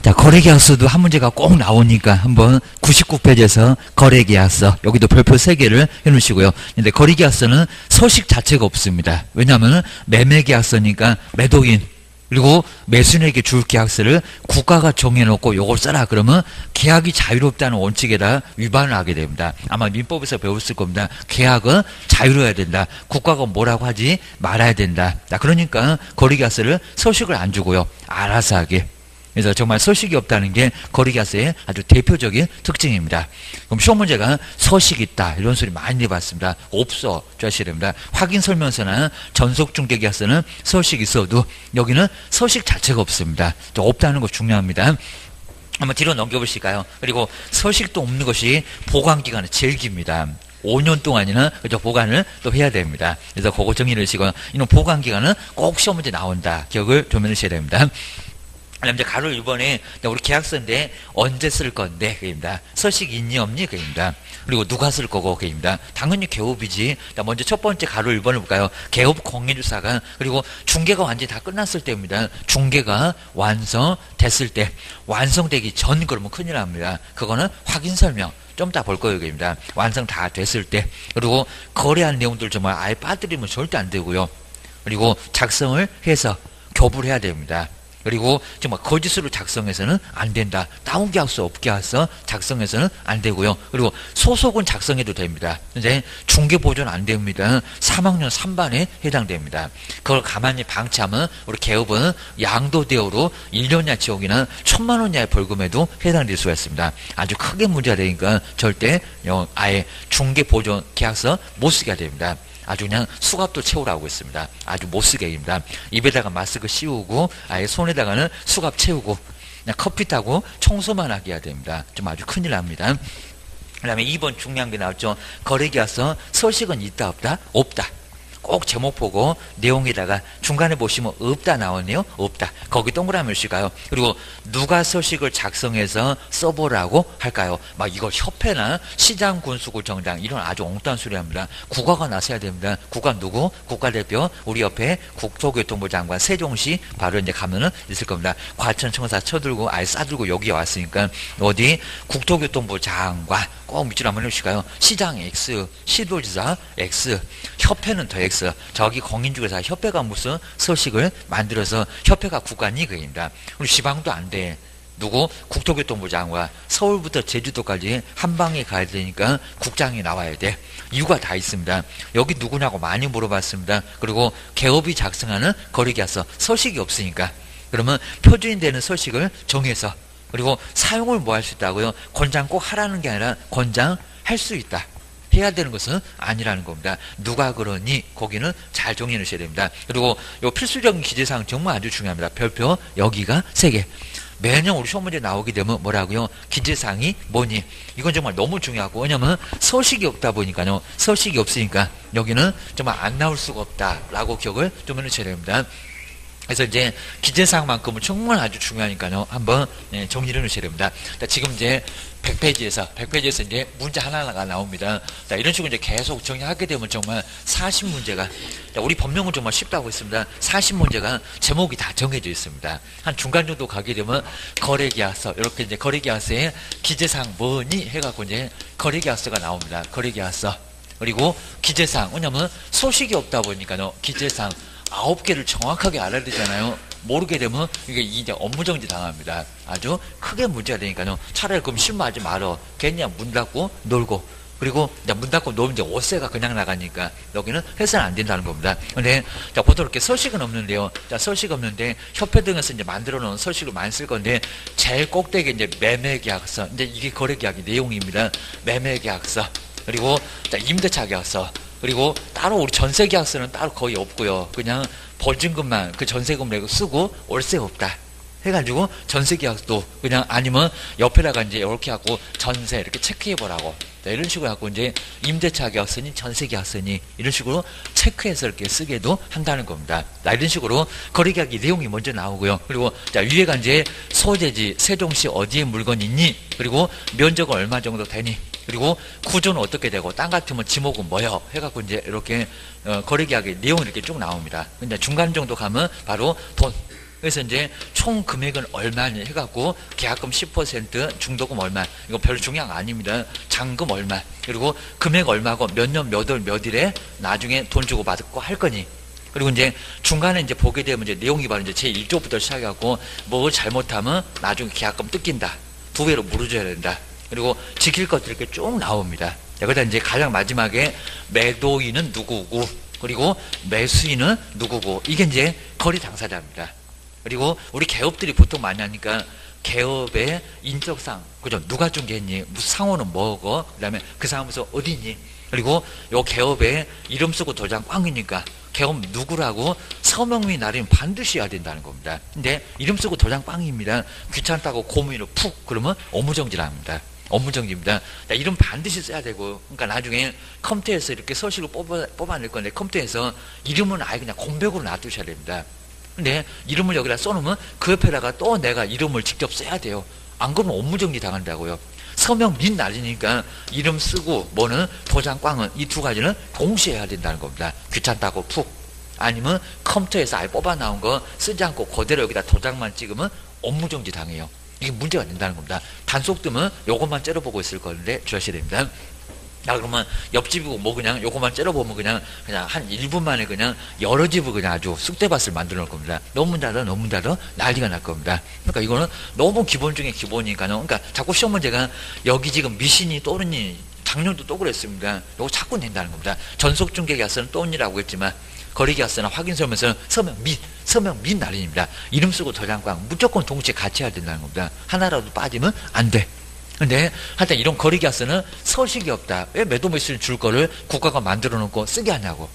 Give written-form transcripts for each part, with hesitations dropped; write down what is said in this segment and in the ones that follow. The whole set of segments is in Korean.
자, 거래계약서도 한 문제가 꼭 나오니까 한번 99페이지에서 거래계약서, 여기도 별표 3개를 해놓으시고요. 근데 거래계약서는 서식 자체가 없습니다. 왜냐하면 매매계약서니까 매도인, 그리고 매수인에게 줄 계약서를 국가가 정해놓고 요걸 써라 그러면 계약이 자유롭다는 원칙에다 위반을 하게 됩니다. 아마 민법에서 배웠을 겁니다. 계약은 자유로워야 된다. 국가가 뭐라고 하지 말아야 된다. 그러니까 거래계약서를 서식을 안 주고요. 알아서 하게. 그래서 정말 서식이 없다는 게 거래계약서의 아주 대표적인 특징입니다. 그럼 시험 문제가 서식이 있다 이런 소리 많이 내봤습니다. 없어 주셔야 됩니다. 확인설명서나 전속중개계약서는 서식이 있어도 여기는 서식 자체가 없습니다. 또 없다는 거 중요합니다. 한번 뒤로 넘겨보실까요? 그리고 서식도 없는 것이 보관기간은 제일 깁니다. 5년 동안이나 그죠 보관을 또 해야 됩니다. 그래서 그거 정리를 하시고 이런 보관기간은 꼭 시험 문제 나온다. 기억을 좀 해주셔야 됩니다. 이제 가로 1번에 우리 계약서인데 언제 쓸 건데 그입니다. 서식 있니 없니 그입니다. 그리고 누가 쓸 거고 그입니다. 당연히 개업이지. 먼저 첫 번째 가로 1번을 볼까요? 개업 공인주사가 그리고 중개가 완전히 다 끝났을 때입니다. 중개가 완성됐을 때, 완성되기 전 그러면 큰일 납니다. 그거는 확인 설명 좀 이따 볼 거예요. 그입니다. 완성 다 됐을 때. 그리고 거래한 내용들 정말 아예 빠뜨리면 절대 안 되고요. 그리고 작성을 해서 교부를 해야 됩니다. 그리고 정말 거짓으로 작성해서는 안 된다. 다운계약서, 업계약서 작성해서는 안 되고요. 그리고 소속은 작성해도 됩니다. 이제 중개보존 안 됩니다. 3학년 3반에 해당됩니다. 그걸 가만히 방치하면 우리 개업은 양도대우로 1년이나 지옥이나 1,000만 원 이하의 벌금에도 해당될 수가 있습니다. 아주 크게 문제가 되니까 절대 아예 중개보존 계약서 못 쓰게 됩니다. 아주 그냥 수갑도 채우라고 했습니다. 아주 못쓰게입니다. 입에다가 마스크 씌우고 아예 손에다가는 수갑 채우고 그냥 커피 타고 청소만 하게 해야 됩니다. 좀 아주 큰일 납니다. 그 다음에 2번 중요한 게 나왔죠. 거래계약서 서식은 있다 없다? 없다. 꼭 제목 보고 내용에다가 중간에 보시면 없다 나오네요. 없다. 거기 동그라미 몇일까요? 그리고 누가 서식을 작성해서 써보라고 할까요? 막 이걸 협회나 시장군수구청장 이런 아주 엉뚱한 소리 합니다. 국가가 나서야 됩니다. 국가 누구? 국가대표 우리 옆에 국토교통부 장관 세종시 바로 이제 가면은 있을 겁니다. 과천청사 쳐들고 아예 싸들고 여기 왔으니까 어디 국토교통부 장관 꼭 밑줄 한번 해주실까요? 시장 X, 시도지사 X, 협회는 더 X. 저기 공인중개사 협회가 무슨 서식을 만들어서 협회가 국가니 그입니다. 우리 지방도 안 돼. 누구? 국토교통부 장관. 서울부터 제주도까지 한 방에 가야 되니까 국장이 나와야 돼. 이유가 다 있습니다. 여기 누구냐고 많이 물어봤습니다. 그리고 개업이 작성하는 거래계약서 서식이 없으니까. 그러면 표준이 되는 서식을 정해서 그리고 사용을 뭐 할 수 있다고요? 권장 꼭 하라는 게 아니라 권장 할 수 있다. 해야 되는 것은 아니라는 겁니다. 누가 그러니 거기는 잘 정리해 놓으셔야 됩니다. 그리고 요 필수적인 기재사항 정말 아주 중요합니다. 별표 여기가 3개. 매년 우리 시험 문제 나오게 되면 뭐라고요? 기재사항이 뭐니? 이건 정말 너무 중요하고 왜냐면 서식이 없다 보니까요. 서식이 없으니까 여기는 정말 안 나올 수가 없다라고 기억을 좀 해놓으셔야 됩니다. 그래서 이제 기재사항만큼은 정말 아주 중요하니까요. 한번 정리를 해놓으셔야 됩니다. 지금 이제 100페이지에서 이제 문제 하나가 나옵니다. 이런 식으로 이제 계속 정리하게 되면 정말 40문제가, 우리 법령은 정말 쉽다고 했습니다. 40문제가 제목이 다 정해져 있습니다. 한 중간 정도 가게 되면 거래계약서, 이렇게 이제 거래계약서에 기재사항 뭐니? 해갖고 이제 거래계약서가 나옵니다. 거래계약서. 그리고 기재사항. 왜냐면 소식이 없다 보니까요. 기재사항. 9개를 정확하게 알아야 되잖아요. 모르게 되면 이게 이제 업무정지 당합니다. 아주 크게 문제가 되니까요. 차라리 그럼 실무하지 말어. 괜히 문 닫고 놀고. 그리고 문 닫고 놀면 이제 옷세가 그냥 나가니까 여기는 해서는 안 된다는 겁니다. 근데 자, 보통 이렇게 서식은 없는데요. 자, 서식 없는데 협회 등에서 이제 만들어 놓은 서식을 많이 쓸 건데 제일 꼭대기 이제 매매계약서. 이제 이게 거래계약의 내용입니다. 매매계약서. 그리고 자, 임대차 계약서. 그리고 따로 우리 전세계약서는 따로 거의 없고요. 그냥 보증금만 그 전세금 내고 쓰고 월세 없다 해가지고 전세계약도 그냥 아니면 옆에다가 이제 이렇게 하고 전세 이렇게 체크해보라고 이런 식으로 하고 이제 임대차 계약서니 전세계약서니 이런 식으로 체크해서 이렇게 쓰게도 한다는 겁니다. 이런 식으로 거래계약의 내용이 먼저 나오고요. 그리고 자, 위에가 이제 소재지 세종시 어디에 물건이 있니? 그리고 면적은 얼마 정도 되니? 그리고 구조는 어떻게 되고 땅 같으면 지목은 뭐요? 해갖고 이제 이렇게 거래계약의 내용이 이렇게 쭉 나옵니다. 근데 중간 정도 가면 바로 돈. 그래서 이제 총 금액은 얼마냐 해갖고 계약금 10%, 중도금 얼마, 이거 별로 중요한 거 아닙니다. 잔금 얼마, 그리고 금액 얼마고 몇 년 몇 월 몇 일에 나중에 돈 주고 받고 할 거니. 그리고 이제 중간에 이제 보게 되면 이제 내용이 바로 이제 제1조부터 시작해갖고 뭘 잘못하면 나중에 계약금 뜯긴다. 2배로 물어줘야 된다. 그리고 지킬 것들이 이렇게 쭉 나옵니다. 여기다 이제 가장 마지막에 매도인은 누구고, 그리고 매수인은 누구고, 이게 이제 거래 당사자입니다. 그리고 우리 개업들이 보통 많이 하니까 개업의 인적상, 그죠? 누가 중개했니? 무슨 상호는 뭐고? 그 다음에 그 사무소 어디 있니? 그리고 요 개업에 이름 쓰고 도장 꽝이니까 개업 누구라고 서명 및 날인 반드시 해야 된다는 겁니다. 근데 이름 쓰고 도장 꽝입니다. 귀찮다고 고문으로 푹 그러면 업무정지랍니다. 업무정지입니다. 이름 반드시 써야 되고, 그러니까 나중에 컴퓨터에서 이렇게 서식을 뽑아낼 건데 컴퓨터에서 이름은 아예 그냥 공백으로 놔두셔야 됩니다. 근데 이름을 여기다 써놓으면 그 옆에다가 또 내가 이름을 직접 써야 돼요. 안 그러면 업무정지 당한다고요. 서명 및 날이니까 이름 쓰고 뭐는 도장 꽝은 이 두 가지는 동시에 해야 된다는 겁니다. 귀찮다고 푹. 아니면 컴퓨터에서 아예 뽑아 나온 거 쓰지 않고 그대로 여기다 도장만 찍으면 업무정지 당해요. 이게 문제가 된다는 겁니다. 단속 뜨면 요것만 째려보고 있을 건데 주셔야 됩니다. 그러면 옆집이고 뭐 그냥 요것만 째려보면 그냥 한 1분 만에 그냥 여러 집을 그냥 아주 쑥대밭을 만들어 놓을 겁니다. 너무 닫아 난리가 날 겁니다. 그러니까 이거는 너무 기본 중에 기본이니까요. 그러니까 자꾸 시험 문제가 여기 지금 미신이 또르니 작년도 또 그랬습니다. 요거 자꾸 낸다는 겁니다. 전속중개계약서는 또르니라고 했지만 거래계약서나 확인서면서 서명 및 날인입니다. 이름 쓰고 도장꽝 무조건 동시에 같이 해야 된다는 겁니다. 하나라도 빠지면 안 돼. 근데 하여튼 이런 거래계약서는 서식이 없다. 왜 매도 매수를 줄 거를 국가가 만들어 놓고 쓰게 하냐고.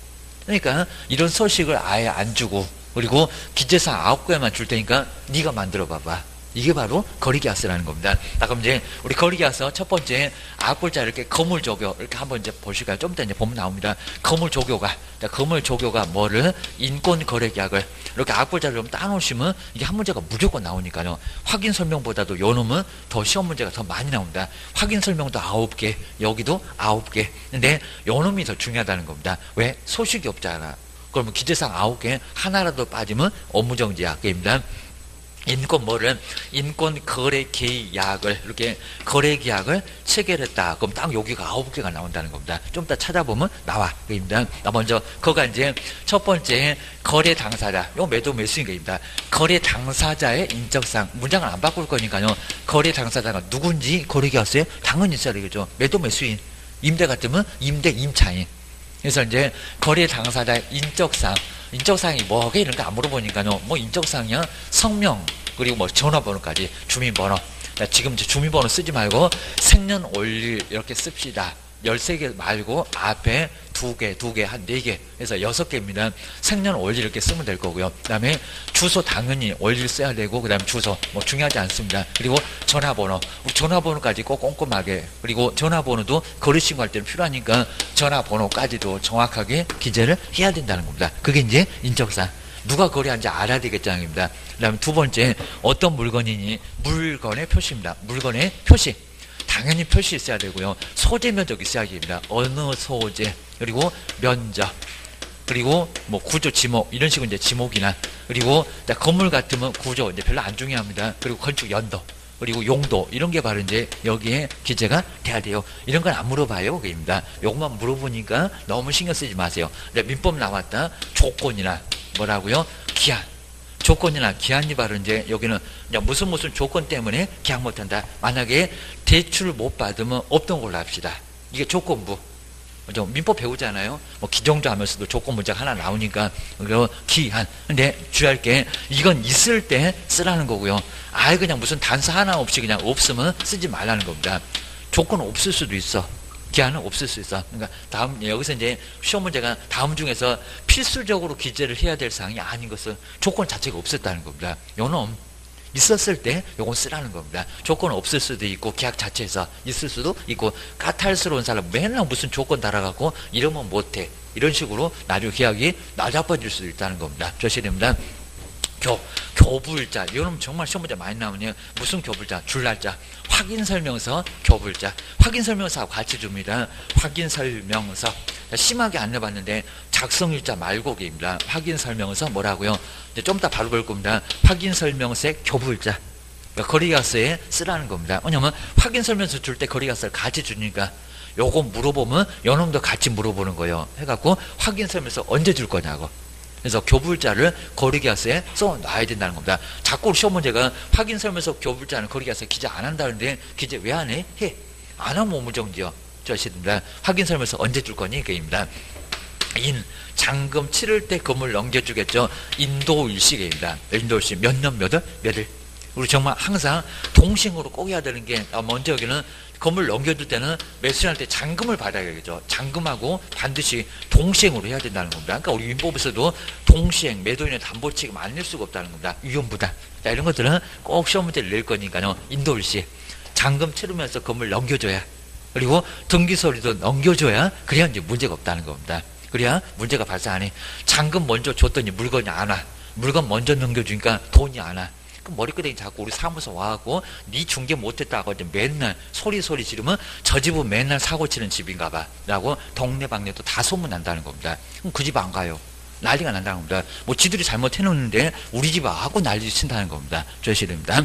그러니까 이런 서식을 아예 안 주고, 그리고 기재사 9개만 줄 테니까 네가 만들어 봐봐. 이게 바로 거래계약서라는 겁니다. 그럼 이제 우리 거래계약서 첫 번째 9글자 이렇게 거물조교 이렇게 한번 이제 보실까요? 좀 이따 이제 보면 나옵니다. 거물조교가 뭐를 인권거래계약을 이렇게 9글자를 좀 따놓으시면 이게 한 문제가 무조건 나오니까요. 확인 설명보다도 요 놈은 더 시험 문제가 더 많이 나옵니다. 확인 설명도 9개, 여기도 9개. 근데 요 놈이 더 중요하다는 겁니다. 왜? 소식이 없잖아. 그러면 기재상 9개 하나라도 빠지면 업무정지야. 게임입니다. 인권 거래 계약을 이렇게 거래 계약을 체결했다. 그럼 딱 여기가 9개가 나온다는 겁니다. 좀 이따 찾아보면 나와. 그입니다. 먼저 그거가 이제 첫 번째 거래 당사자. 요 매도 매수인입니다. 거래 당사자의 인적상 문장을 안 바꿀 거니까요. 거래 당사자가 누군지 거래 계약서에 당연히 있어야 되겠죠. 매도 매수인. 임대 같으면 임대 임차인. 그래서 이제 거래 당사자의 인적사항이 뭐게 이런 거 안 물어보니까요. 뭐 인적사항이야 성명 그리고 뭐 전화번호까지 주민번호. 지금 이제 주민번호 쓰지 말고 생년월일 이렇게 씁시다. 13개 말고 앞에 2개 한 4개 해서 6개입니다. 생년월일 이렇게 쓰면 될 거고요. 그 다음에 주소 당연히 월일 써야 되고, 그 다음에 주소 뭐 중요하지 않습니다. 그리고 전화번호까지 꼭 꼼꼼하게, 그리고 전화번호도 거래신고할 때는 필요하니까 전화번호까지도 정확하게 기재를 해야 된다는 겁니다. 그게 이제 인적사항. 누가 거래하는지 알아야 되겠다는 겁니다. 그 다음에 두 번째 어떤 물건이니 물건의 표시입니다. 물건의 표시. 당연히 표시 있어야 되고요. 소재 면적 있어야 됩니다. 어느 소재, 그리고 면적, 그리고 뭐 구조 지목, 이런 식으로 이제 지목이나, 그리고 건물 같으면 구조 이제 별로 안 중요합니다. 그리고 건축 연도, 그리고 용도, 이런 게 바로 이제 여기에 기재가 돼야 돼요. 이런 건 안 물어봐요. 그입니다. 요것만 물어보니까 너무 신경 쓰지 마세요. 민법 나왔다. 조건이나 뭐라고요? 기한. 조건이나 기한이 바로 이제 여기는 무슨 조건 때문에 계약 못한다. 만약에 대출을 못 받으면 없던 걸로 합시다. 이게 조건부. 민법 배우잖아요. 뭐 기정조 하면서도 조건 문제가 하나 나오니까 기한. 근데 주의할 게 이건 있을 때 쓰라는 거고요. 아예 그냥 무슨 단서 하나 없이 그냥 없으면 쓰지 말라는 겁니다. 조건 없을 수도 있어. 기한은 없을 수 있어. 그러니까 여기서 이제 시험 문제가 다음 중에서 필수적으로 기재를 해야 될 사항이 아닌 것은 조건 자체가 없었다는 겁니다. 요놈 있었을 때 요건 쓰라는 겁니다. 조건 없을 수도 있고 계약 자체에서 있을 수도 있고, 까탈스러운 사람 맨날 무슨 조건 달아갖고 이러면 못해, 이런 식으로 나중에 계약이 나자빠질 수도 있다는 겁니다. 조심해야 됩니다. 교부일자. 이거는 정말 시험 문제 많이 나오네요. 무슨 교부일자? 줄날짜. 확인설명서, 교부일자. 확인설명서하고 같이 줍니다. 확인설명서. 심하게 안 내봤는데 작성일자 말고기입니다. 확인설명서 뭐라고요? 이제 좀 이따 바로 볼 겁니다. 확인설명서의 교부일자. 그러니까 거래계약서에 쓰라는 겁니다. 왜냐면 확인설명서 줄 때 거래계약서를 같이 주니까 요거 물어보면 요놈도 같이 물어보는 거예요. 해갖고 확인설명서 언제 줄 거냐고. 그래서 교부일자를 거래계약서에 써놔야 된다는 겁니다. 자꾸 시험 문제가 확인설명서 교부일자는 거래계약서에 기재 안 한다는데 기재 왜 안 해? 해. 안 하면 무정지요. 저시입니다. 확인설명서 언제 줄 거니? 그입니다. 잔금 치를 때 금을 넘겨주겠죠. 인도일시계입니다. 인도일시 몇 년 몇월 몇일. 우리 정말 항상 동생으로 꼭 해야 되는 게 먼저 여기는 건물 넘겨줄 때는 매수할 때 잔금을 받아야겠죠. 잔금하고 반드시 동시행으로 해야 된다는 겁니다. 그러니까 우리 민법에서도 동시행, 매도인의 담보 책임 안 낼 수가 없다는 겁니다. 위험부담. 자, 이런 것들은 꼭 시험 문제를 낼 거니까요. 인도일시. 잔금 치르면서 건물 넘겨줘야. 그리고 등기소리도 넘겨줘야 그래야 이제 문제가 없다는 겁니다. 그래야 문제가 발생 안 해. 잔금 먼저 줬더니 물건이 안 와. 물건 먼저 넘겨주니까 돈이 안 와. 머리끄댕이 자꾸 우리 사무소 와갖고 네 중개 못했다고 맨날 소리 지르면 저 집은 맨날 사고 치는 집인가 봐 라고 동네방네도 다 소문난다는 겁니다. 그럼 그 집 안 가요. 난리가 난다는 겁니다. 뭐 지들이 잘못해놓는데 우리 집 하고 난리 친다는 겁니다. 조시됩니다.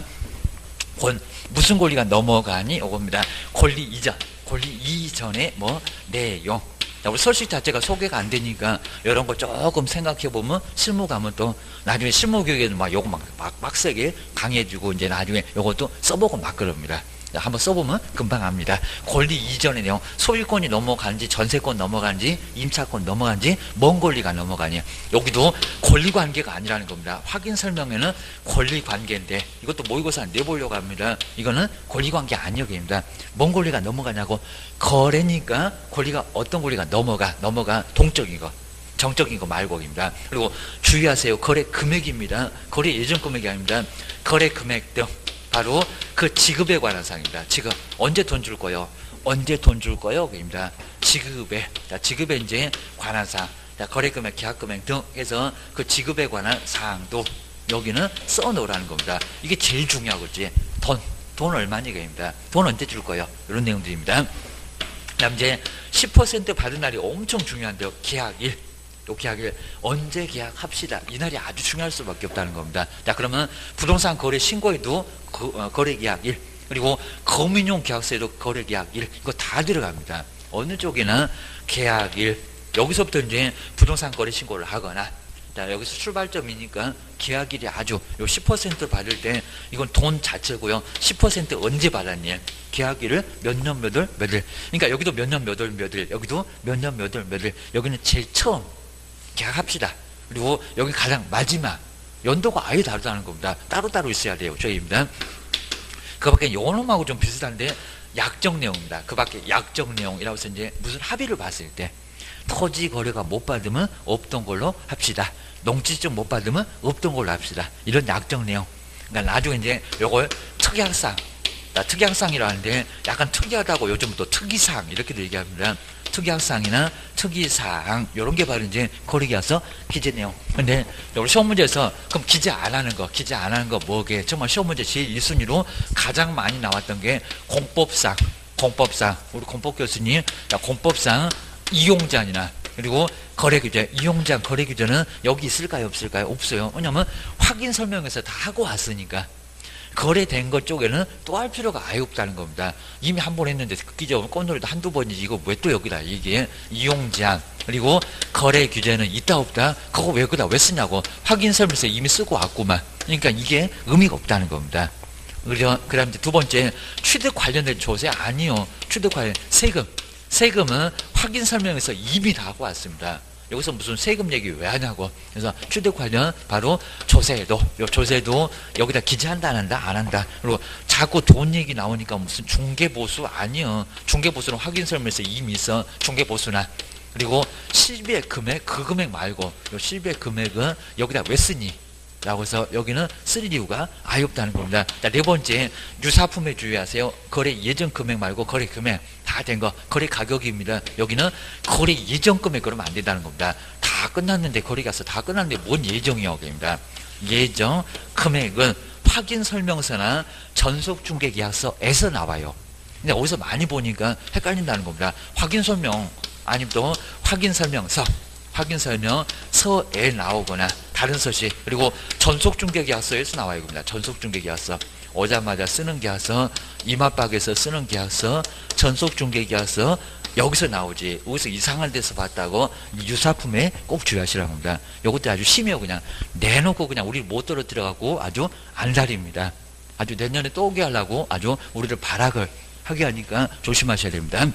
무슨 권리가 넘어가니? 이겁니다. 권리 이전의 뭐 내용. 우리 서식 자체가 소개가 안 되니까 이런 거 조금 생각해 보면 실무 가면 또 나중에 실무 교육에는 막 요거 막 빡세게 강해지고 이제 나중에 요것도 써보고 막 그럽니다. 한번 써보면 금방 압니다. 권리 이전의 내용, 소유권이 넘어간지 전세권 넘어간지 임차권 넘어간지 뭔 권리가 넘어가냐. 여기도 권리관계가 아니라는 겁니다. 확인 설명에는 권리관계인데 이것도 모의고사 내보려고 합니다. 이거는 권리관계 아니여기입니다. 뭔 권리가 넘어가냐고. 거래니까 권리가 어떤 권리가 넘어가 동적인 거 정적인 거 말고입니다. 그리고 주의하세요. 거래 금액입니다. 거래 예정 금액이 아닙니다. 거래 금액 등 바로 그 지급에 관한 사항입니다. 지급. 언제 돈 줄 거요? 언제 돈 줄 거요? 그입니다. 지급에. 자, 지급에 이제 관한 사항. 자, 거래금액, 계약금액 등 해서 그 지급에 관한 사항도 여기는 써 놓으라는 겁니다. 이게 제일 중요하겠지. 돈 얼마니? 그입니다. 돈 언제 줄 거요? 이런 내용들입니다. 다음 이제 10% 받은 날이 엄청 중요한데요. 계약일. 또 계약일 언제 계약합시다. 이날이 아주 중요할 수밖에 없다는 겁니다. 자, 그러면 부동산 거래 신고에도 거래 계약일, 그리고 금융용 계약서에도 거래 계약일, 이거 다 들어갑니다. 어느 쪽에나 계약일. 여기서부터 이제 부동산 거래 신고를 하거나, 자, 여기서 출발점이니까 계약일이 아주 요 10% 받을 때 이건 돈 자체고요. 10% 언제 받았니? 계약일을 몇 년 몇 월 몇일. 그러니까 여기도 몇 년 몇 월 몇일, 여기도 몇 년 몇 월 몇일. 여기는 제일 처음 계약합시다. 그리고 여기 가장 마지막 연도가 아예 다르다는 겁니다. 따로따로 있어야 돼요. 저희입니다. 그 밖에 요놈하고 좀 비슷한데 약정 내용입니다. 그 밖에 약정 내용이라고 해서 이제 무슨 합의를 봤을 때 토지 거래가 못 받으면 없던 걸로 합시다. 농지증 못 받으면 없던 걸로 합시다. 이런 약정 내용. 그러니까 나중에 이제 요걸 특약상, 특약상이라 하는데 약간 특이하다고 요즘 또 특이사항 이렇게도 얘기합니다. 특약사항이나 특이사항 이런 게 바로 이제 거래계약서 기재 내용. 근데 우리 시험 문제에서 그럼 기재 안 하는 거 뭐게? 정말 시험 문제 제일 1순위로 가장 많이 나왔던 게 공법상. 우리 공법 교수님, 공법상 이용자이나 그리고 거래규제, 이용자 거래규제는 여기 있을까요? 없을까요? 없어요. 왜냐면 확인 설명에서 다 하고 왔으니까. 거래된 것 쪽에는 또 할 필요가 아예 없다는 겁니다. 이미 한 번 했는데 기재원 꽃놀이도 한두 번이지 이거 왜 또 여기다. 이게 이용제한 그리고 거래 규제는 있다 없다. 그거 왜 그다 왜 쓰냐고. 확인 설명서 이미 쓰고 왔구만. 그러니까 이게 의미가 없다는 겁니다. 그다음 이제 두 번째 취득 관련된 조세 아니요. 취득 관련 세금은 확인 설명에서 이미 다 하고 왔습니다. 여기서 무슨 세금 얘기 왜 하냐고. 그래서 취득 관련 바로 조세도 여기다 기재한다 안 한다 안 한다. 그리고 자꾸 돈 얘기 나오니까 무슨 중개보수 아니요. 중개보수는 확인 설명에서 이미 있어. 중개보수나. 그리고 실비의 금액, 그 금액 말고 요 실비의 금액은 여기다 왜 쓰니? 라고 해서 여기는 쓸 이유가 아예 없다는 겁니다. 자, 네 번째 유사품에 주의하세요. 거래 예정 금액 말고 거래 금액 다 된 거 거래 가격입니다. 여기는 거래 예정 금액 그러면 안 된다는 겁니다. 다 다 끝났는데 거래계약서 다 끝났는데 뭔 예정이요? 입니다. 예정 금액은 확인 설명서나 전속 중개 계약서에서 나와요. 근데 어디서 많이 보니까 헷갈린다는 겁니다. 확인 설명 아니면 또 확인 설명서, 확인 설명서에 나오거나 다른 서식, 그리고 전속 중개 계약서에서 나와요. 겁니다. 전속 중개 계약서. 오자마자 쓰는 계약서, 임합박에서 쓰는 계약서, 전속 중개 계약서 여기서 나오지. 여기서 이상한 데서 봤다고 유사품에 꼭 주의하시라고 합니다. 요것도 아주 심해요. 그냥 내놓고 그냥 우리 못 떨어뜨려갖고 아주 안달입니다. 아주 내년에 또 오게 하려고 아주 우리를 발악을 하게 하니까 조심하셔야 됩니다.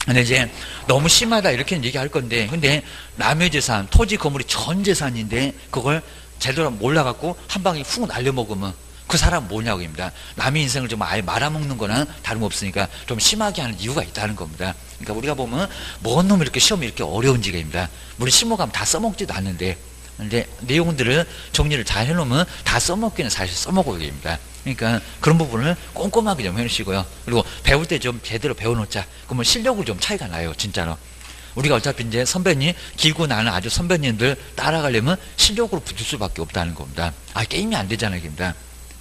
근데 이제 너무 심하다 이렇게 얘기할 건데, 근데 남의 재산, 토지 건물이 전 재산인데 그걸 제대로 몰라갖고 한 방에 훅 날려먹으면 그 사람 뭐냐고 입니다. 남의 인생을 좀 아예 말아먹는 거나 다름없으니까 좀 심하게 하는 이유가 있다는 겁니다. 그러니까 우리가 보면 뭔 놈이 이렇게 시험이 이렇게 어려운지가 입니다. 물론 심어가면 다 써먹지도 않는데, 근데 내용들을 정리를 잘 해놓으면 다 써먹기는 사실 써먹어야 됩니다. 그러니까 그런 부분을 꼼꼼하게 좀 해놓으시고요. 그리고 배울 때 좀 제대로 배워놓자. 그러면 실력이 좀 차이가 나요, 진짜로. 우리가 어차피 이제 선배님, 길고 나는 아주 선배님들 따라가려면 실력으로 붙을 수밖에 없다는 겁니다. 아, 게임이 안 되잖아요, 입니다.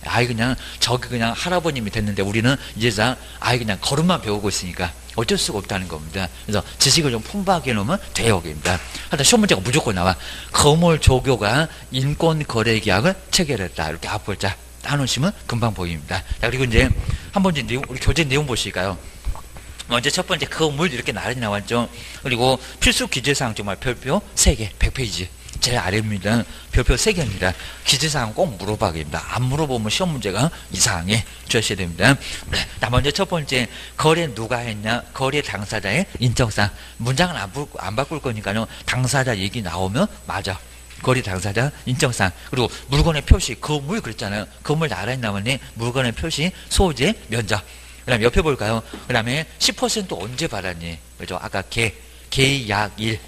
아이 그냥 저기 그냥 할아버님이 됐는데 우리는 이제자 아이 그냥 걸음만 배우고 있으니까 어쩔 수가 없다는 겁니다. 그래서 지식을 좀 풍부하게 해놓으면 돼요. 입니다. 하여튼 시험 문제가 무조건 나와. 거물 조교가 인권거래계약을 체결했다. 이렇게 앞글자 따놓으시면 금방 보입니다. 자, 그리고 이제 한번 이제 우리 교재 내용 보실까요? 먼저 첫 번째 거물 이렇게 나란히 나왔죠. 그리고 필수 기재사항 정말 별표 3개 100페이지. 제일 아래입니다. 별표 3개입니다. 기재사항 꼭 물어봐야됩니다. 안 물어보면 시험 문제가 이상하게 주셔야 됩니다. 네. 먼저 첫 번째, 거래 누가 했냐? 거래 당사자의 인적사항. 문장은 안 바꿀 거니까요. 당사자 얘기 나오면 맞아. 거래 당사자 인적사항. 그리고 물건의 표시, 거물 그랬잖아요. 거물 나란히 나왔네. 물건의 표시, 소재, 면적. 그 다음에 옆에 볼까요? 그 다음에 10% 언제 받았니? 그죠? 아까 계약일.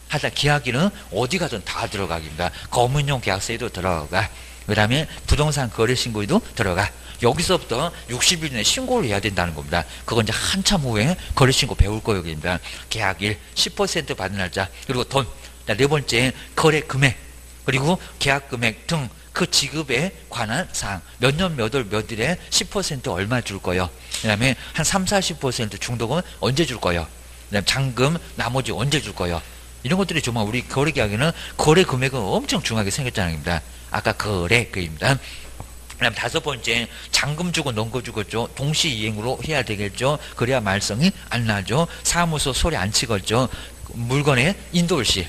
하다 계약일은 어디 가든 다 들어가기입니다. 검은용 계약서에도 들어가. 그 다음에 부동산 거래신고에도 들어가. 여기서부터 60일 내에 신고를 해야 된다는 겁니다. 그건 이제 한참 후에 거래신고 배울 거입니다. 계약일, 10% 받는 날짜, 그리고 돈. 네 번째, 거래 금액, 그리고 계약 금액 등 그 지급에 관한 사항. 몇 년 몇 월 몇 일에 10% 얼마 줄 거요. 그 다음에 한 3, 40% 중도금 언제 줄 거요. 그 다음에 잔금 나머지 언제 줄 거요. 이런 것들이 정말 우리 거래 계약에는 거래 금액은 엄청 중요하게 생겼잖아요. 아까 거래 그입니다. 그다음 다섯 번째, 잔금 주고 넘거 주겠죠. 동시이행으로 해야 되겠죠. 그래야 말썽이 안 나죠. 사무소 소리 안 치겠죠. 물건의 인도일시.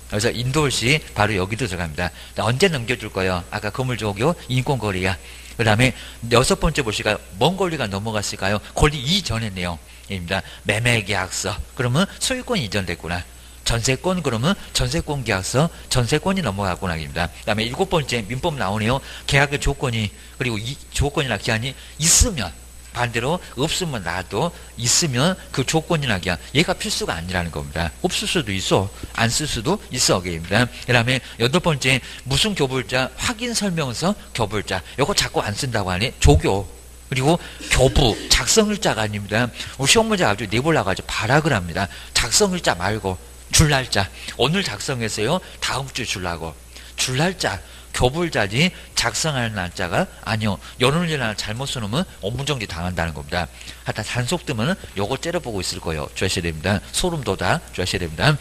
그래서 인도일시 바로 여기도 들어갑니다. 언제 넘겨줄 거예요? 아까 건물조교 인권거래야. 그 다음에 여섯 번째 보실까요? 뭔 권리가 넘어갔을까요? 권리 이전의 내용입니다. 매매계약서. 그러면 소유권이 이전됐구나. 전세권 그러면 전세권 계약서, 전세권이 넘어갔구나입니다. 그 다음에 일곱 번째 민법 나오네요. 계약의 조건이, 그리고 이 조건이나 기한이 있으면, 반대로 없으면 나도, 있으면 그 조건이나 기한, 얘가 필수가 아니라는 겁니다. 없을 수도 있어, 안 쓸 수도 있어. 입니다. 그 다음에 여덟 번째, 무슨 교불자, 확인 설명서 교불자. 이거 자꾸 안 쓴다고 하네. 조교. 그리고 교부, 작성일자가 아닙니다. 우리 시험 문제 아주 내볼라가지고 발악을 합니다. 작성일자 말고 줄 날짜. 오늘 작성했어요. 다음 주에 주려고. 줄 날짜. 교불자지 작성할 날짜가 아니요. 연월일날 잘못 써놓으면 업무정지 당한다는 겁니다. 하여튼 단속 뜨면 요거 째려보고 있을 거예요. 주셔야 됩니다. 소름 돋아 주셔야 됩니다.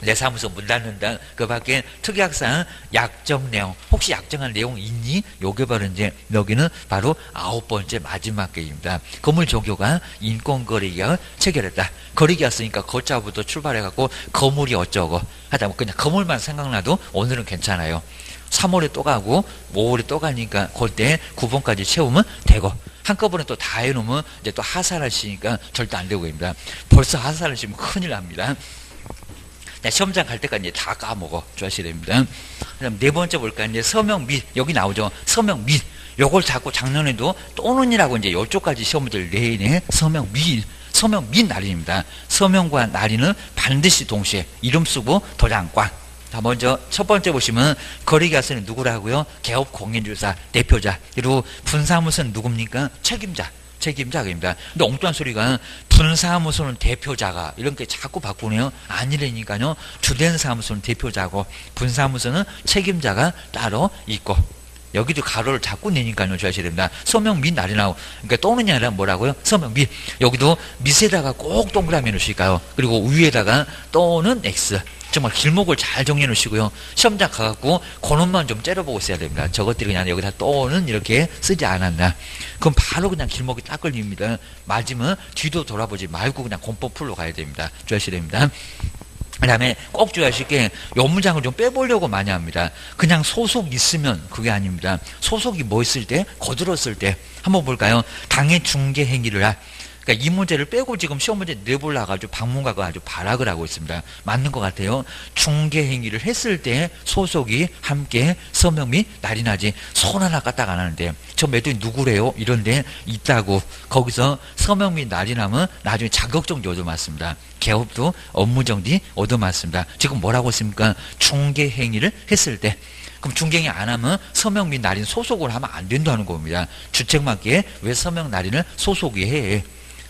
내 사무소 문 닫는다. 그 밖에 특약사항 약정 내용. 혹시 약정한 내용 있니? 요게 바로 이제 여기는 바로 아홉 번째 마지막 게임입니다. 건물조교가 인권거래계약을 체결했다. 거래계약서니까 거자부터 출발해갖고 거물이 어쩌고 하다 뭐 그냥 거물만 생각나도 오늘은 괜찮아요. 3월에 또 가고 5월에 또 가니까 그때 9번까지 채우면 되고 한꺼번에 또 다 해놓으면 이제 또 하산하시니까 절대 안 되고 입니다. 벌써 하산하시면 큰일 납니다. 시험장 갈 때까지 이제 다 까먹어 주셔야 됩니다. 그다음 네 번째 볼까요? 이제 서명 및 여기 나오죠. 서명 및 요걸 자꾸 작년에도 또는이라고 이제 요쪽까지 시험들 내내 서명 및 날인입니다. 서명과 날인은 반드시 동시에 이름 쓰고 도장 꽝. 자, 먼저 첫 번째 보시면 거래계약서는 누구라고요? 개업 공인주사 대표자. 그리고 분사무소는 누굽니까? 책임자. 책임자가입니다. 근데 엉뚱한 소리가 분사무소는 대표자가 이런 게 자꾸 바꾸네요. 아니라니까요. 주된 사무소는 대표자고 분사무소는 책임자가 따로 있고 여기도 가로를 자꾸 내니까요. 주셔야 됩니다. 서명 및 날이 나오고 그러니까 또는이 아니라 뭐라고요? 서명 및 여기도 밑에다가 꼭 동그라미 놓으실까요? 그리고 위에다가 또는 X 정말 길목을 잘 정리해 놓으시고요. 시험장 가갖고 그놈만 좀 째려보고 있어야 됩니다. 저것들이 그냥 여기다 또는 이렇게 쓰지 않았나. 그럼 바로 그냥 길목이 딱 걸립니다. 맞으면 뒤도 돌아보지 말고 그냥 공법 풀로 가야 됩니다. 주셔야 됩니다. 그 다음에 꼭 주의하실 게 요 문장을 좀 빼보려고 많이 합니다. 그냥 소속 있으면 그게 아닙니다. 소속이 뭐 있을 때? 거들었을 때. 한번 볼까요? 당해 중개 행위를 할. 그러니까 이 문제를 빼고 지금 시험 문제 내보려고 아주 방문가가 아주 발악을 하고 있습니다. 맞는 것 같아요. 중개 행위를 했을 때 소속이 함께 서명 및 날인하지 손 하나 까딱 안 하는데 저 매도인 누구래요? 이런데 있다고 거기서 서명 및 날인하면 나중에 자격정지 얻어맞습니다. 개업도 업무정지 얻어맞습니다. 지금 뭐라고 했습니까? 중개 행위를 했을 때 그럼 중개행위 안 하면 서명 및 날인 소속을 하면 안 된다는 겁니다. 주책맞기에 왜 서명 날인을 소속이 해?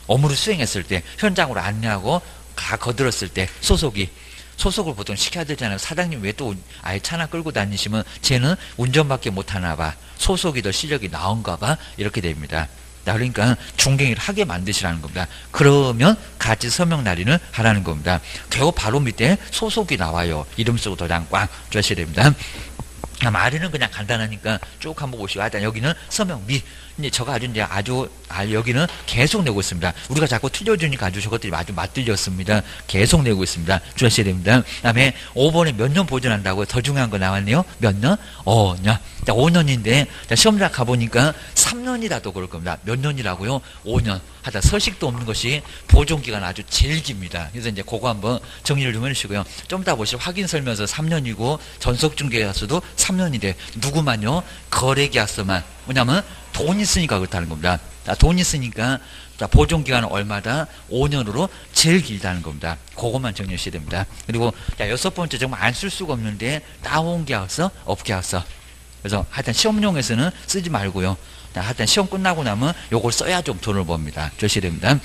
업무를 수행했을 때 현장으로 안내하고 가 거들었을 때 소속을 보통 시켜야 되잖아요. 사장님 왜 또 아예 차나 끌고 다니시면 쟤는 운전밖에 못하나 봐. 소속이 더 실력이 나은가 봐. 이렇게 됩니다. 그러니까 중개행위를 하게 만드시라는 겁니다. 그러면 같이 서명 날인을 하라는 겁니다. 개업 바로 밑에 소속이 나와요. 이름 쓰고 도장 꽝 줘야 됩니다. 말에는 그냥 간단하니까 쭉 한번 보시고 일단 여기는 서명 미 이제 저가 아주 여기는 계속 내고 있습니다. 우리가 자꾸 틀려주니까 아주 저것들이 아주 맞들렸습니다. 계속 내고 있습니다. 주셔야 됩니다. 그다음에 5번에 몇 년 보존한다고요? 더 중요한 거 나왔네요. 몇 년? 5년. 5년인데 시험장 가보니까 3년이라도 그럴 겁니다. 몇 년이라고요? 5년. 하다 서식도 없는 것이 보존기간 아주 제일 깁니다. 그래서 이제 그거 한번 정리를 좀 해주시고요. 좀 이따 보시면 확인 설명서 3년이고 전속중개계약서도 3년이래. 누구만요? 거래계약서만. 뭐냐면 돈 있으니까 그렇다는 겁니다. 돈 있으니까 보존기간은 얼마다? 5년으로 제일 길다는 겁니다. 그것만 정리하셔야 됩니다. 그리고 6번째 정말 안 쓸 수가 없는데 다운계약서, 업계약서. 그래서 하여튼 시험용에서는 쓰지 말고요. 하여튼 시험 끝나고 나면 요걸 써야 좀 돈을 법니다. 주셔야 됩니다.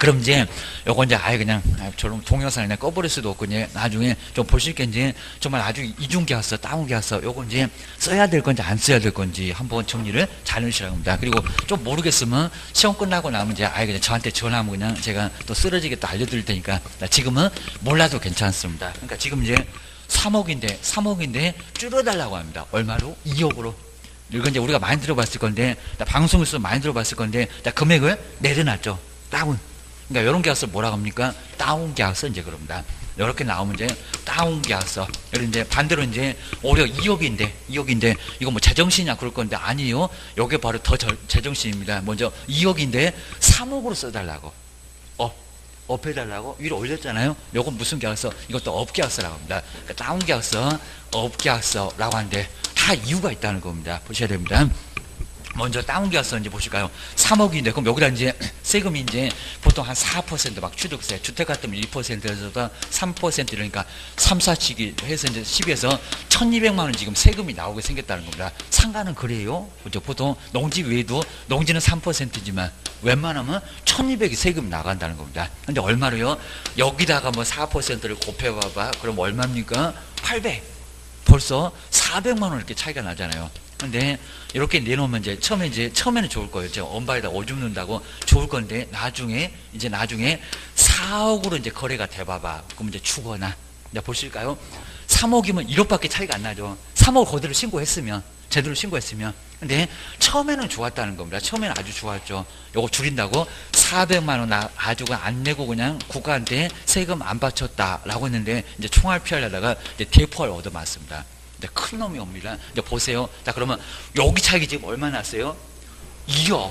그럼 이제 요거 이제 그냥 저런 동영상을 그냥 꺼버릴 수도 없고 이제 나중에 좀 보실 게 이제 정말 아주 이중계약서, 다운계약서 요거 이제 써야 될 건지 안 써야 될 건지 한번 정리를 잘 해주시라고 합니다. 그리고 좀 모르겠으면 시험 끝나고 나면 이제 그냥 저한테 전화하면 그냥 제가 또 쓰러지게 또 알려드릴 테니까 지금은 몰라도 괜찮습니다. 그러니까 지금 이제 3억인데 줄여달라고 합니다. 얼마로? 2억으로. 이건 이제 우리가 많이 들어봤을 건데 방송에서 많이 들어봤을 건데 금액을 내려놨죠. 다운. 그러니까 이런 계약서 뭐라고 합니까? 다운 계약서 이제 그럽니다. 이렇게 나오면 이제 다운 계약서. 그리고 이제 반대로 이제 오히려 2억인데 이거 뭐 제정신이냐 그럴 건데 아니요. 요게 바로 더 제정신입니다. 먼저 2억인데 3억으로 써달라고. 업해달라고 위로 올렸잖아요. 요건 무슨 계약서? 이것도 업계약서라고 합니다. 그러니까 다운 계약서, 업계약서라고 하는데 다 이유가 있다는 겁니다. 보셔야 됩니다. 먼저 다운 계약서 이제 보실까요? 3억인데 그럼 여기다 이제 세금이 이제 보통 한 4% 막 취득세, 주택 같으면 1%에서 3% 이러니까 3, 4치기 해서 이제 10에서 1,200만 원 지금 세금이 나오게 생겼다는 겁니다. 상가는 그래요. 그죠? 보통 농지 외에도 농지는 3%지만 웬만하면 1,200이 세금 나간다는 겁니다. 근데 얼마로요? 여기다가 뭐 4%를 곱해봐봐. 그럼 얼마입니까? 800. 벌써 400만 원 이렇게 차이가 나잖아요. 근데 이렇게 내놓으면 이제 처음에는 좋을 거예요. 제가 엄바에다 오줌 넣는다고 좋을 건데 나중에 4억으로 이제 거래가 돼봐봐. 그럼 이제 주거나 이제 보실까요? 3억이면 1억밖에 차이가 안 나죠. 3억 그대로 제대로 신고했으면. 근데 처음에는 좋았다는 겁니다. 처음에는 아주 좋았죠. 요거 줄인다고 400만 원 아주 안 내고 그냥 국가한테 세금 안 바쳤다라고 했는데 이제 총알 피하려다가 이제 대포를 얻어맞습니다. 근데 큰 놈이 옵니다. 이제 보세요. 자, 그러면 여기 차익이 지금 얼마 났어요? 2억.